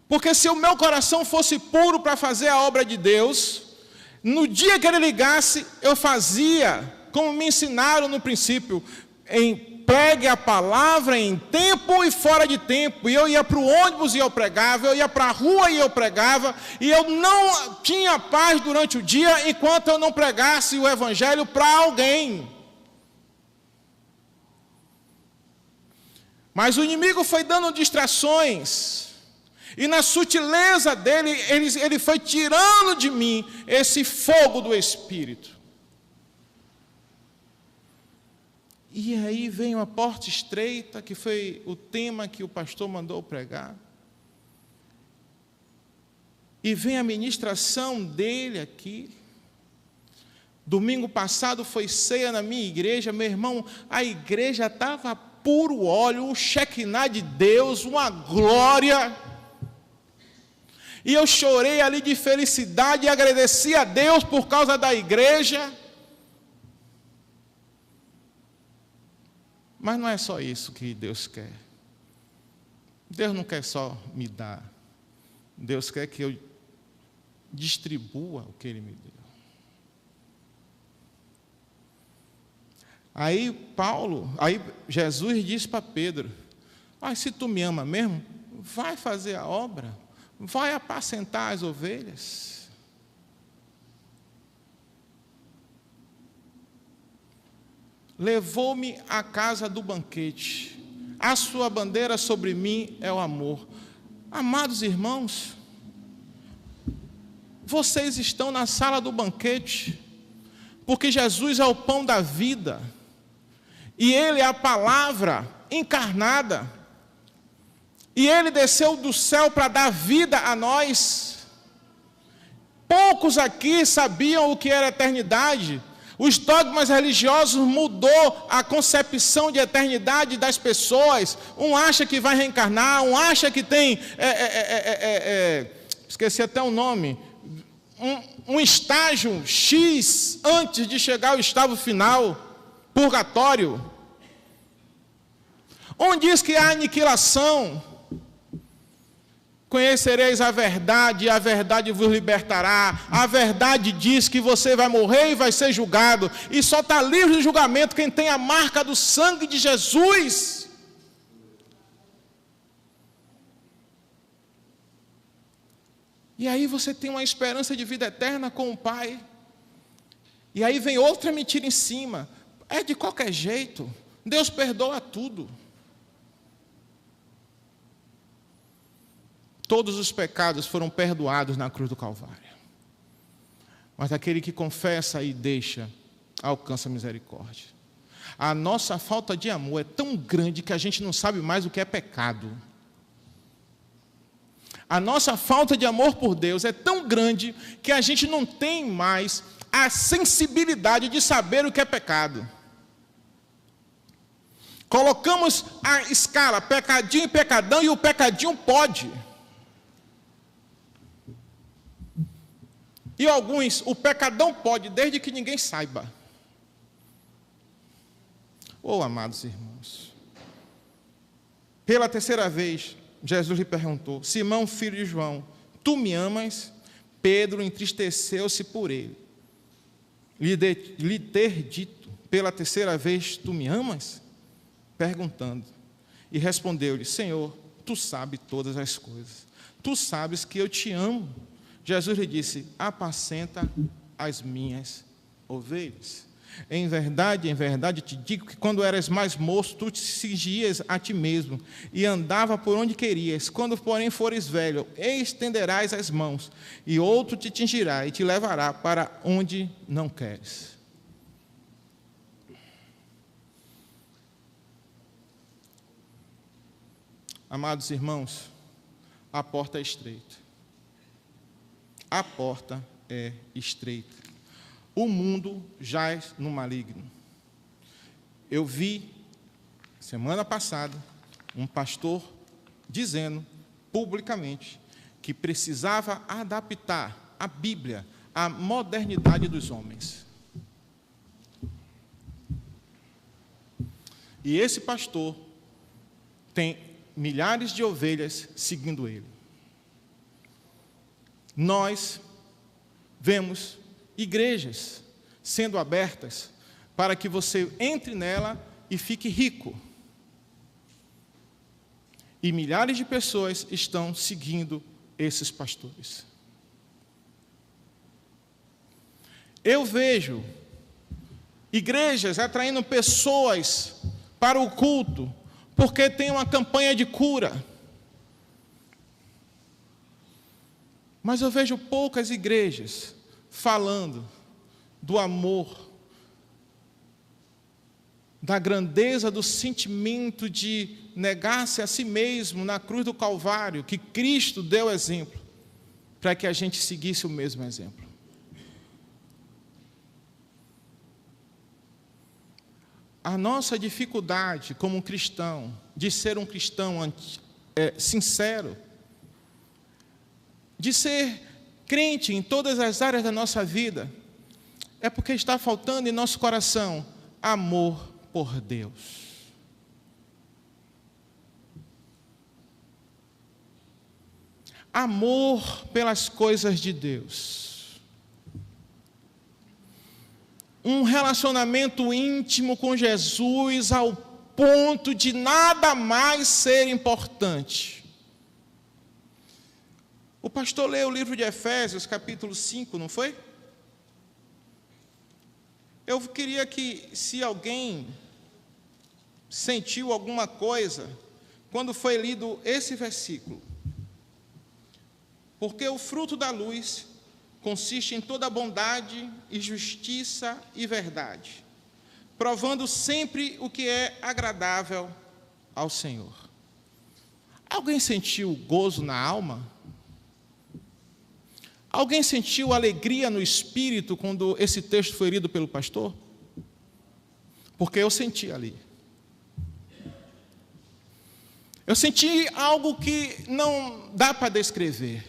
Porque se o meu coração fosse puro para fazer a obra de Deus, no dia que ele ligasse, eu fazia como me ensinaram no princípio: pregue a palavra em tempo e fora de tempo. E eu ia para o ônibus e eu pregava, eu ia para a rua e eu pregava, e eu não tinha paz durante o dia enquanto eu não pregasse o evangelho para alguém. Mas o inimigo foi dando distrações, e na sutileza dele, ele foi tirando de mim esse fogo do Espírito. E aí vem uma porta estreita, que foi o tema que o pastor mandou pregar. E vem a ministração dele aqui. Domingo passado foi ceia na minha igreja, meu irmão, a igreja estava puro óleo, o Shekinah de Deus, uma glória. E eu chorei ali de felicidade e agradeci a Deus por causa da igreja. Mas não é só isso que Deus quer. Deus não quer só me dar. Deus quer que eu distribua o que Ele me deu. Aí Jesus disse para Pedro: se tu me ama mesmo, vai fazer a obra, vai apacentar as ovelhas. Levou-me à casa do banquete, a sua bandeira sobre mim é o amor. Amados irmãos, vocês estão na sala do banquete, porque Jesus é o pão da vida, e Ele é a palavra encarnada, e Ele desceu do céu para dar vida a nós. Poucos aqui sabiam o que era eternidade. Os dogmas religiosos mudou a concepção de eternidade das pessoas. Um acha que vai reencarnar, um acha que tem, esqueci até o nome, um estágio X antes de chegar ao estágio final, purgatório. Um diz que há aniquilação. Conhecereis a verdade, e a verdade vos libertará. A verdade diz que você vai morrer e vai ser julgado. E só está livre de julgamento quem tem a marca do sangue de Jesus. E aí você tem uma esperança de vida eterna com o Pai. E aí vem outra mentira em cima. É de qualquer jeito. Deus perdoa tudo. Todos os pecados foram perdoados na cruz do Calvário. Mas aquele que confessa e deixa, alcança a misericórdia. A nossa falta de amor é tão grande que a gente não sabe mais o que é pecado. A nossa falta de amor por Deus é tão grande que a gente não tem mais a sensibilidade de saber o que é pecado. Colocamos a escala pecadinho e pecadão e o pecadinho pode. E alguns, o pecadão pode, desde que ninguém saiba. Oh, amados irmãos, pela terceira vez, Jesus lhe perguntou: Simão, filho de João, tu me amas? Pedro entristeceu-se por ele. Lhe ter dito pela terceira vez, tu me amas? Perguntando. E respondeu-lhe: Senhor, tu sabes todas as coisas. Tu sabes que eu te amo. Jesus lhe disse: apacenta as minhas ovelhas. Em verdade te digo que quando eras mais moço, tu te cingias a ti mesmo e andava por onde querias. Quando, porém, fores velho, estenderás as mãos, e outro te tingirá e te levará para onde não queres. Amados irmãos, a porta é estreita. A porta é estreita. O mundo jaz no maligno. Eu vi, semana passada, um pastor dizendo publicamente que precisava adaptar a Bíblia à modernidade dos homens. E esse pastor tem milhares de ovelhas seguindo ele. Nós vemos igrejas sendo abertas para que você entre nela e fique rico. E milhares de pessoas estão seguindo esses pastores. Eu vejo igrejas atraindo pessoas para o culto porque tem uma campanha de cura. Mas eu vejo poucas igrejas falando do amor, da grandeza do sentimento de negar-se a si mesmo na cruz do Calvário, que Cristo deu exemplo, para que a gente seguisse o mesmo exemplo. A nossa dificuldade como cristão, de ser um cristão sincero, de ser crente em todas as áreas da nossa vida, é porque está faltando em nosso coração amor por Deus. Amor pelas coisas de Deus. Um relacionamento íntimo com Jesus ao ponto de nada mais ser importante. O pastor leu o livro de Efésios, capítulo 5, não foi? Eu queria que, se alguém sentiu alguma coisa, quando foi lido esse versículo, porque o fruto da luz consiste em toda bondade e justiça e verdade, provando sempre o que é agradável ao Senhor. Alguém sentiu gozo na alma? Alguém sentiu alegria no espírito quando esse texto foi lido pelo pastor? Porque eu senti ali. Eu senti algo que não dá para descrever.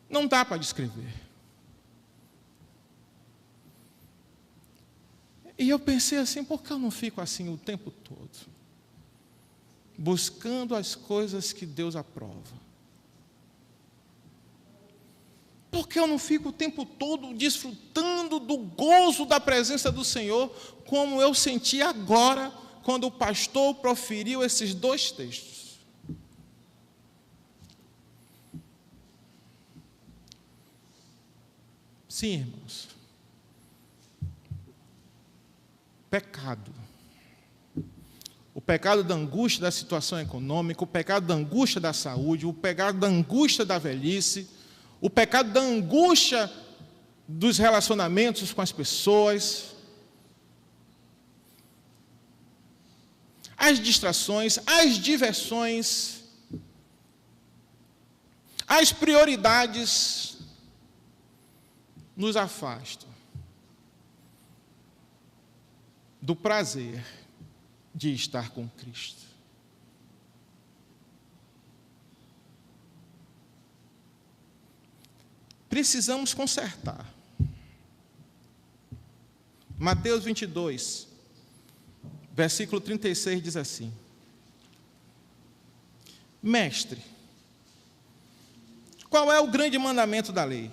Não dá para descrever. E eu pensei assim, por que eu não fico assim o tempo todo? buscando as coisas que Deus aprova? Porque eu não fico o tempo todo desfrutando do gozo da presença do Senhor, como eu senti agora, quando o pastor proferiu esses 2 textos. Sim, irmãos. Pecado. O pecado da angústia da situação econômica, o pecado da angústia da saúde, o pecado da angústia da velhice, o pecado da angústia dos relacionamentos com as pessoas, as distrações, as diversões, as prioridades nos afastam do prazer de estar com Cristo. Precisamos consertar. Mateus 22, versículo 36 diz assim: Mestre, qual é o grande mandamento da lei?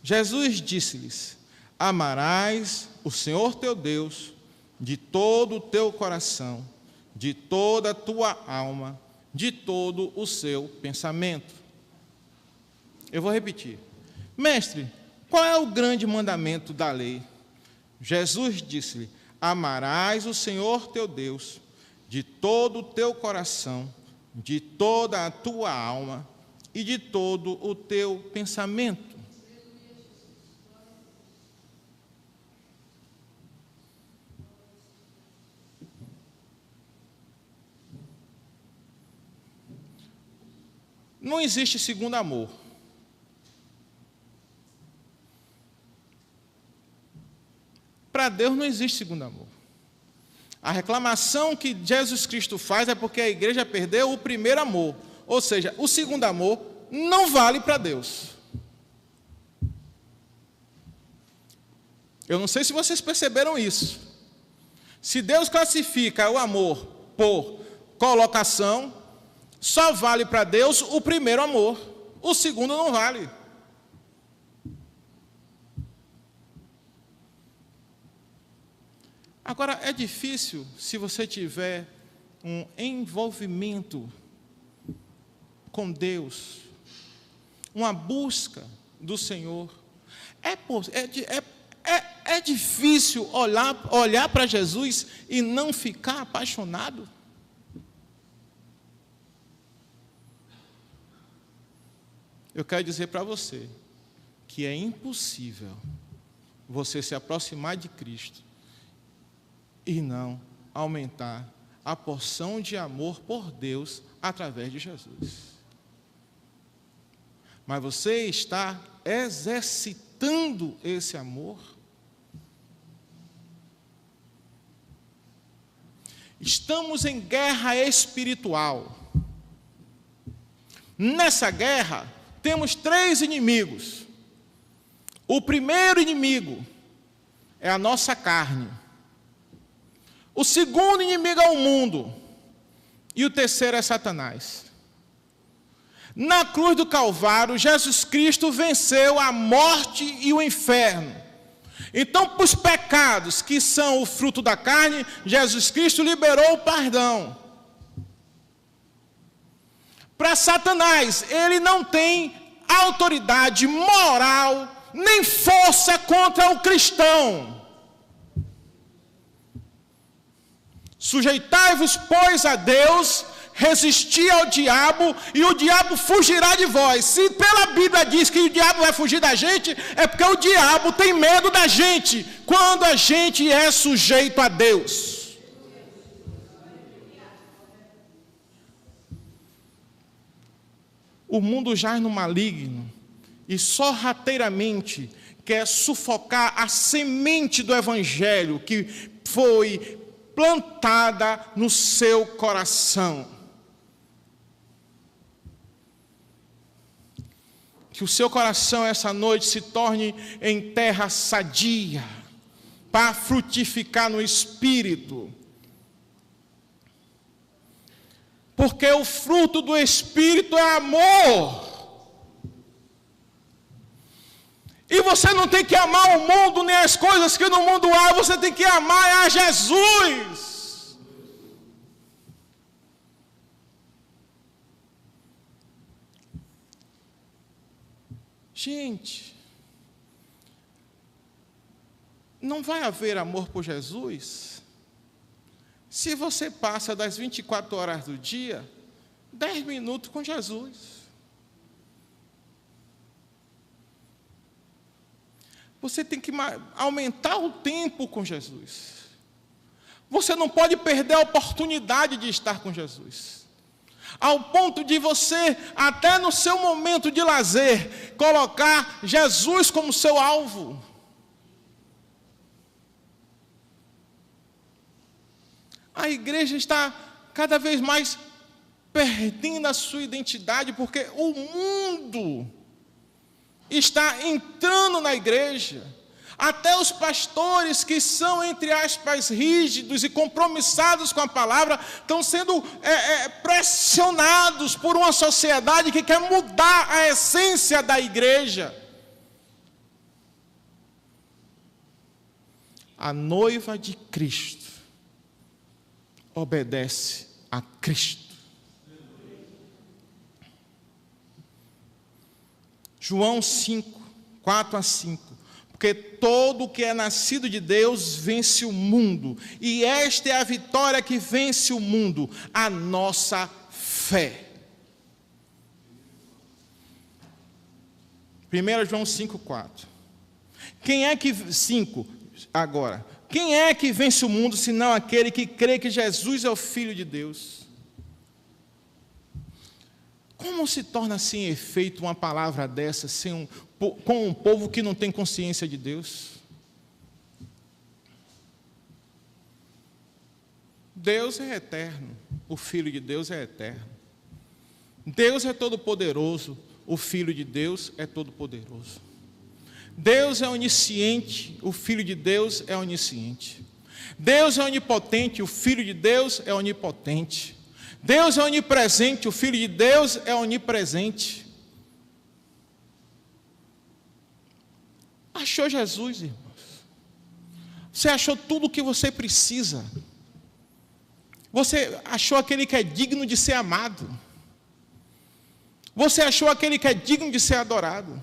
Jesus disse-lhes: Amarás o Senhor teu Deus de todo o teu coração, de toda a tua alma, de todo o seu pensamento. Eu vou repetir. Mestre, qual é o grande mandamento da lei? Jesus disse-lhe: Amarás o Senhor teu Deus de todo o teu coração, de toda a tua alma e de todo o teu pensamento. Não existe segundo amor. Para Deus não existe segundo amor. A reclamação que Jesus Cristo faz é porque a igreja perdeu o primeiro amor. Ou seja, o segundo amor não vale para Deus. Eu não sei se vocês perceberam isso. Se Deus classifica o amor por colocação, só vale para Deus o primeiro amor. O segundo não vale. Agora, é difícil se você tiver um envolvimento com Deus, uma busca do Senhor. É difícil olhar para Jesus e não ficar apaixonado. Eu quero dizer para você que é impossível você se aproximar de Cristo e não aumentar a porção de amor por Deus através de Jesus. Mas você está exercitando esse amor? Estamos em guerra espiritual. Nessa guerra, temos 3 inimigos. O primeiro inimigo é a nossa carne. O segundo inimigo é o mundo. E o terceiro é Satanás. Na cruz do Calvário, Jesus Cristo venceu a morte e o inferno. Então, para os pecados que são o fruto da carne, Jesus Cristo liberou o perdão. Para Satanás, ele não tem autoridade moral, nem força contra o cristão. Sujeitai-vos, pois, a Deus, resisti ao diabo, e o diabo fugirá de vós. Se pela Bíblia diz que o diabo vai fugir da gente, é porque o diabo tem medo da gente, quando a gente é sujeito a Deus. O mundo jaz no maligno, e sorrateiramente quer sufocar a semente do Evangelho, que foi plantada no seu coração. Que o seu coração essa noite se torne em terra sadia, para frutificar no Espírito. Porque o fruto do Espírito é amor. E você não tem que amar o mundo nem as coisas que no mundo há, você tem que amar a Jesus. Gente, não vai haver amor por Jesus se você passa das 24 horas do dia 10 minutos com Jesus. Você tem que aumentar o tempo com Jesus. Você não pode perder a oportunidade de estar com Jesus. Ao ponto de você, até no seu momento de lazer, colocar Jesus como seu alvo. A igreja está cada vez mais perdendo a sua identidade, porque o mundo está entrando na igreja. Até os pastores que são, entre aspas, rígidos e compromissados com a palavra, estão sendo pressionados por uma sociedade que quer mudar a essência da igreja. A noiva de Cristo obedece a Cristo. João 5, 4 a 5. Porque todo o que é nascido de Deus vence o mundo. E esta é a vitória que vence o mundo, a nossa fé. 1 João 5, 4. Quem é que vence o mundo, senão aquele que crê que Jesus é o Filho de Deus? Como se torna sem efeito uma palavra dessa com um povo que não tem consciência de Deus? Deus é eterno, o Filho de Deus é eterno. Deus é todo-poderoso, o Filho de Deus é todo-poderoso. Deus é onisciente, o Filho de Deus é onisciente. Deus é onipotente, o Filho de Deus é onipotente. Deus é onipresente, o Filho de Deus é onipresente. Achou Jesus, irmãos? Você achou tudo o que você precisa. Você achou aquele que é digno de ser amado. Você achou aquele que é digno de ser adorado.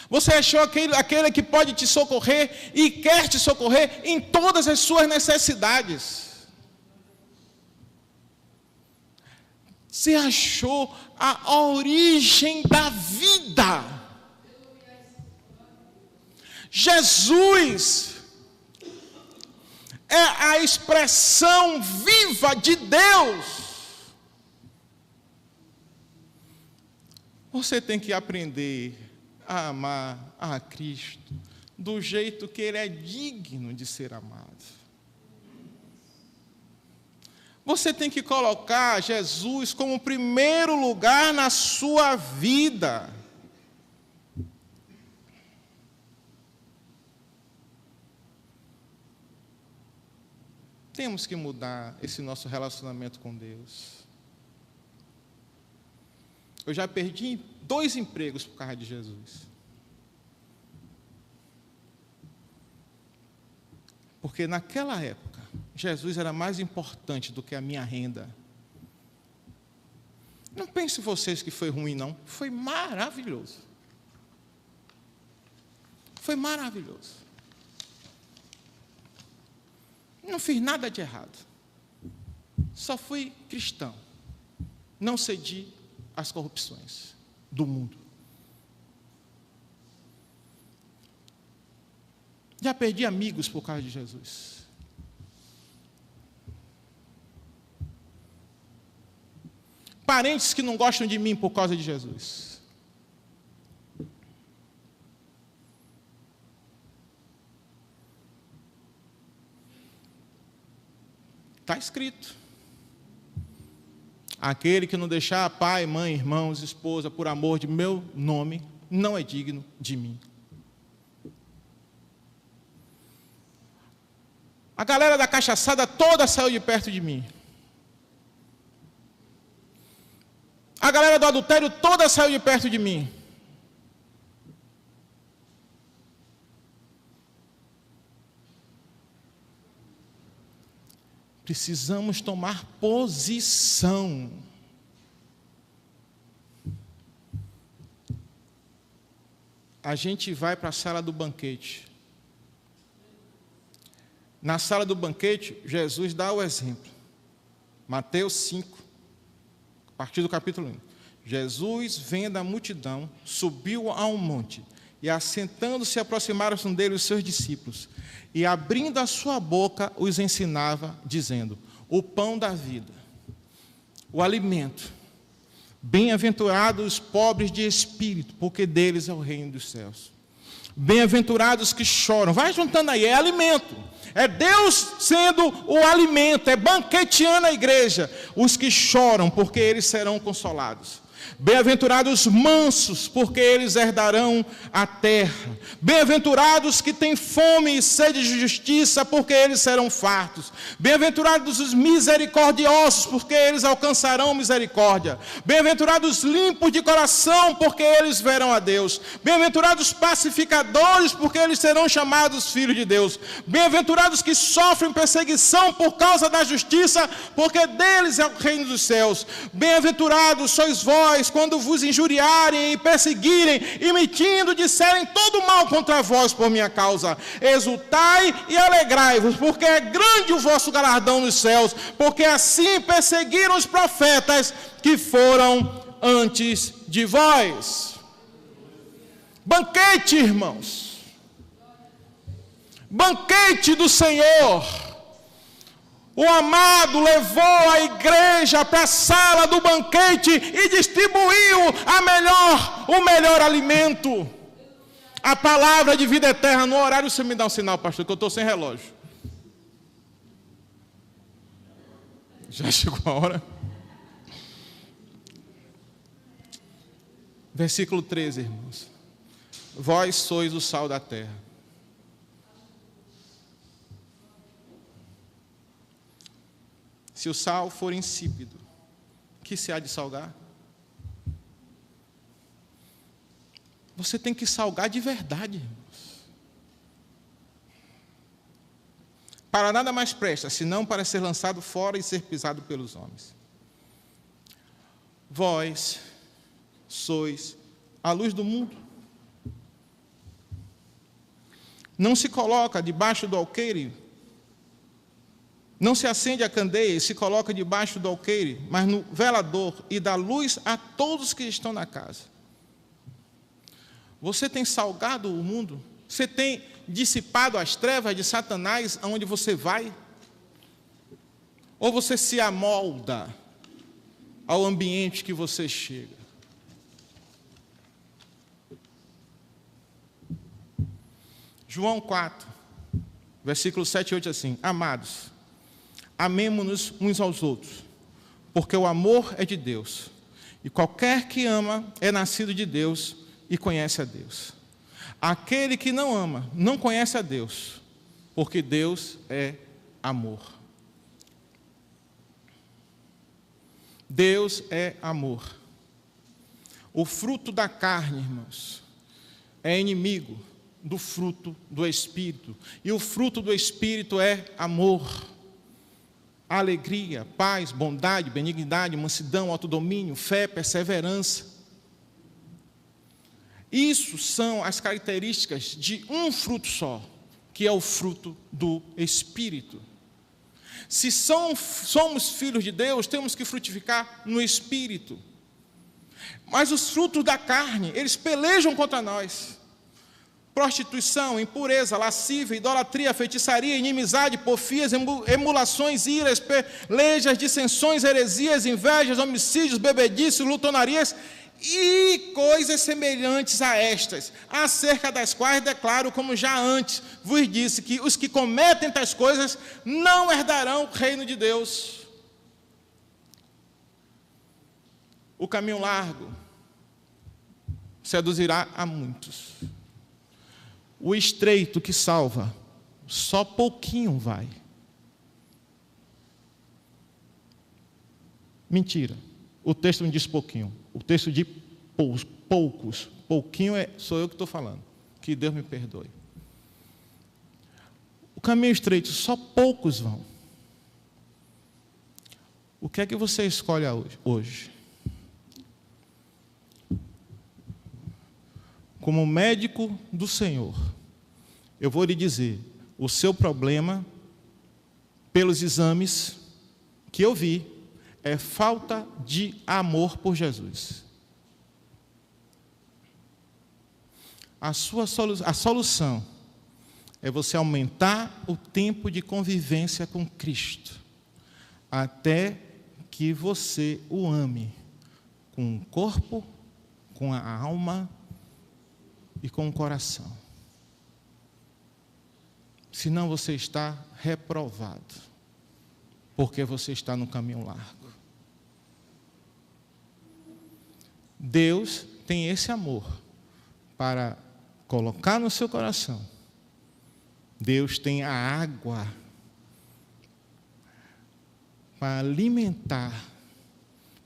Você achou aquele que pode te socorrer e quer te socorrer em todas as suas necessidades. Você achou a origem da vida. Jesus é a expressão viva de Deus. Você tem que aprender a amar a Cristo do jeito que Ele é digno de ser amado. Você tem que colocar Jesus como primeiro lugar na sua vida. Temos que mudar esse nosso relacionamento com Deus. Eu já perdi 2 empregos por causa de Jesus. Porque naquela época, Jesus era mais importante do que a minha renda. Não pense vocês que foi ruim, não. Foi maravilhoso. Foi maravilhoso. Não fiz nada de errado. Só fui cristão. Não cedi às corrupções do mundo. Já perdi amigos por causa de Jesus. Parentes que não gostam de mim por causa de Jesus. Está escrito. Aquele que não deixar pai, mãe, irmãos, esposa, por amor de meu nome, não é digno de mim. A galera da cachaçada toda saiu de perto de mim. A galera do adultério toda saiu de perto de mim. Precisamos tomar posição. A gente vai para a sala do banquete. Na sala do banquete, Jesus dá o exemplo. Mateus 5, a partir do capítulo 1. Jesus, vendo a multidão, subiu a um monte, e assentando-se, aproximaram-se dele os seus discípulos, e abrindo a sua boca, os ensinava, dizendo: o pão da vida, o alimento. Bem-aventurados os pobres de espírito, porque deles é o reino dos céus. Bem-aventurados que choram. Vai juntando aí, é alimento. É Deus sendo o alimento, é banqueteando a igreja. Os que choram, porque eles serão consolados. Bem-aventurados mansos, porque eles herdarão a terra. Bem-aventurados que têm fome e sede de justiça, porque eles serão fartos. Bem-aventurados os misericordiosos, porque eles alcançarão misericórdia. Bem-aventurados limpos de coração, porque eles verão a Deus. Bem-aventurados pacificadores, porque eles serão chamados filhos de Deus. Bem-aventurados que sofrem perseguição por causa da justiça, porque deles é o reino dos céus. Bem-aventurados sois vós, quando vos injuriarem e perseguirem, e mentindo disserem todo mal contra vós por minha causa. Exultai e alegrai-vos, porque é grande o vosso galardão nos céus, porque assim perseguiram os profetas que foram antes de vós. Banquete, irmãos. Banquete do Senhor. O amado levou a igreja para a sala do banquete e distribuiu o melhor alimento. A palavra de vida eterna. No horário você me dá um sinal, pastor, que eu estou sem relógio. Já chegou a hora? Versículo 13, irmãos. Vós sois o sal da terra. Se o sal for insípido, que se há de salgar? Você tem que salgar de verdade, irmãos. Para nada mais presta, senão para ser lançado fora e ser pisado pelos homens. Vós sois a luz do mundo. Não se coloca debaixo do alqueire. Não se acende a candeia e se coloca debaixo do alqueire, mas no velador, e dá luz a todos que estão na casa. Você tem salgado o mundo? Você tem dissipado as trevas de Satanás aonde você vai? Ou você se amolda ao ambiente que você chega? João 4, versículos 7 e 8 assim: amados, amemo-nos uns aos outros, porque o amor é de Deus, e qualquer que ama é nascido de Deus e conhece a Deus. Aquele que não ama não conhece a Deus, porque Deus é amor. Deus é amor. O fruto da carne, irmãos, é inimigo do fruto do Espírito, e o fruto do Espírito é amor. Alegria, paz, bondade, benignidade, mansidão, autodomínio, fé, perseverança. Isso são as características de um fruto só, que é o fruto do Espírito. Se somos filhos de Deus, temos que frutificar no Espírito. Mas os frutos da carne, eles pelejam contra nós. Prostituição, impureza, lascívia, idolatria, feitiçaria, inimizade, porfias, emulações, iras, pelejas, dissensões, heresias, invejas, homicídios, bebedices, lutonarias e coisas semelhantes a estas, acerca das quais declaro, como já antes vos disse, que os que cometem tais coisas não herdarão o reino de Deus. O caminho largo seduzirá a muitos. O estreito que salva, só pouquinho vai. Mentira. o texto não diz pouquinho. O texto diz poucos. Pouquinho sou eu que estou falando. Que Deus me perdoe. O caminho estreito, só poucos vão. O que é que você escolhe hoje? Como médico do Senhor, eu vou lhe dizer, o seu problema, pelos exames que eu vi, é falta de amor por Jesus. A solução é você aumentar o tempo de convivência com Cristo, até que você o ame com o corpo, com a alma e com o coração. Senão você está reprovado, porque você está no caminho largo. Deus tem esse amor para colocar no seu coração. Deus tem a água para alimentar,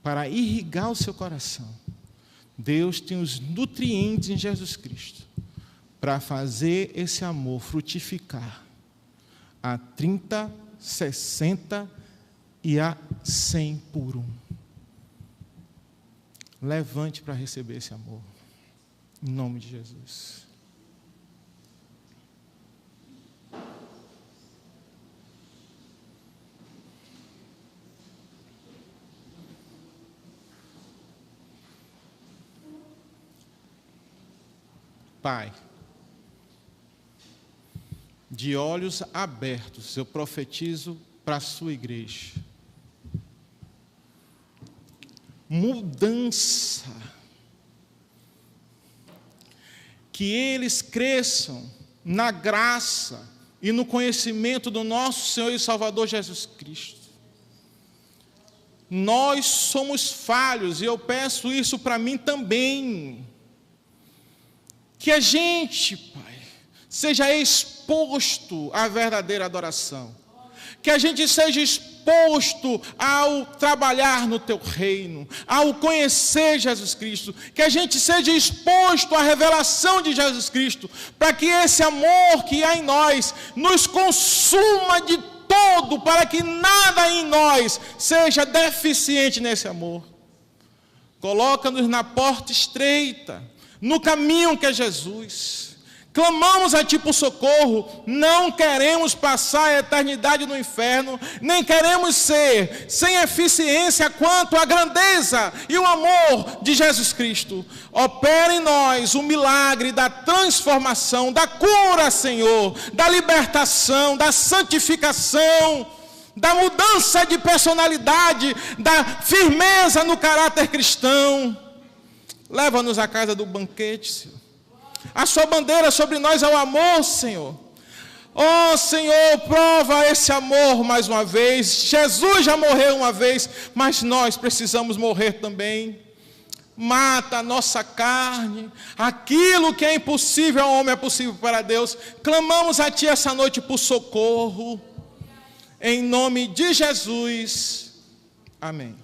para irrigar o seu coração. Deus tem os nutrientes em Jesus Cristo para fazer esse amor frutificar a 30, 60 e a 100 por um. Levante para receber esse amor. Em nome de Jesus. Pai, de olhos abertos, eu profetizo para a sua igreja. Mudança. Que eles cresçam na graça e no conhecimento do nosso Senhor e Salvador Jesus Cristo. Nós somos falhos e eu peço isso para mim também. Que a gente, Pai, seja exposto à verdadeira adoração. Que a gente seja exposto ao trabalhar no Teu reino, ao conhecer Jesus Cristo. Que a gente seja exposto à revelação de Jesus Cristo, para que esse amor que há em nós nos consuma de todo, para que nada em nós seja deficiente nesse amor. Coloca-nos na porta estreita, no caminho que é Jesus. Clamamos a Ti por socorro, não queremos passar a eternidade no inferno, nem queremos ser sem eficiência quanto à grandeza e o amor de Jesus Cristo. Opera em nós o milagre da transformação, da cura, Senhor, da libertação, da santificação, da mudança de personalidade, da firmeza no caráter cristão. Leva-nos à casa do banquete, Senhor. A sua bandeira sobre nós é o amor, Senhor. Oh, Senhor, prova esse amor mais uma vez. Jesus já morreu uma vez, mas nós precisamos morrer também. Mata a nossa carne. Aquilo que é impossível ao homem é possível para Deus. Clamamos a Ti essa noite por socorro. Em nome de Jesus. Amém.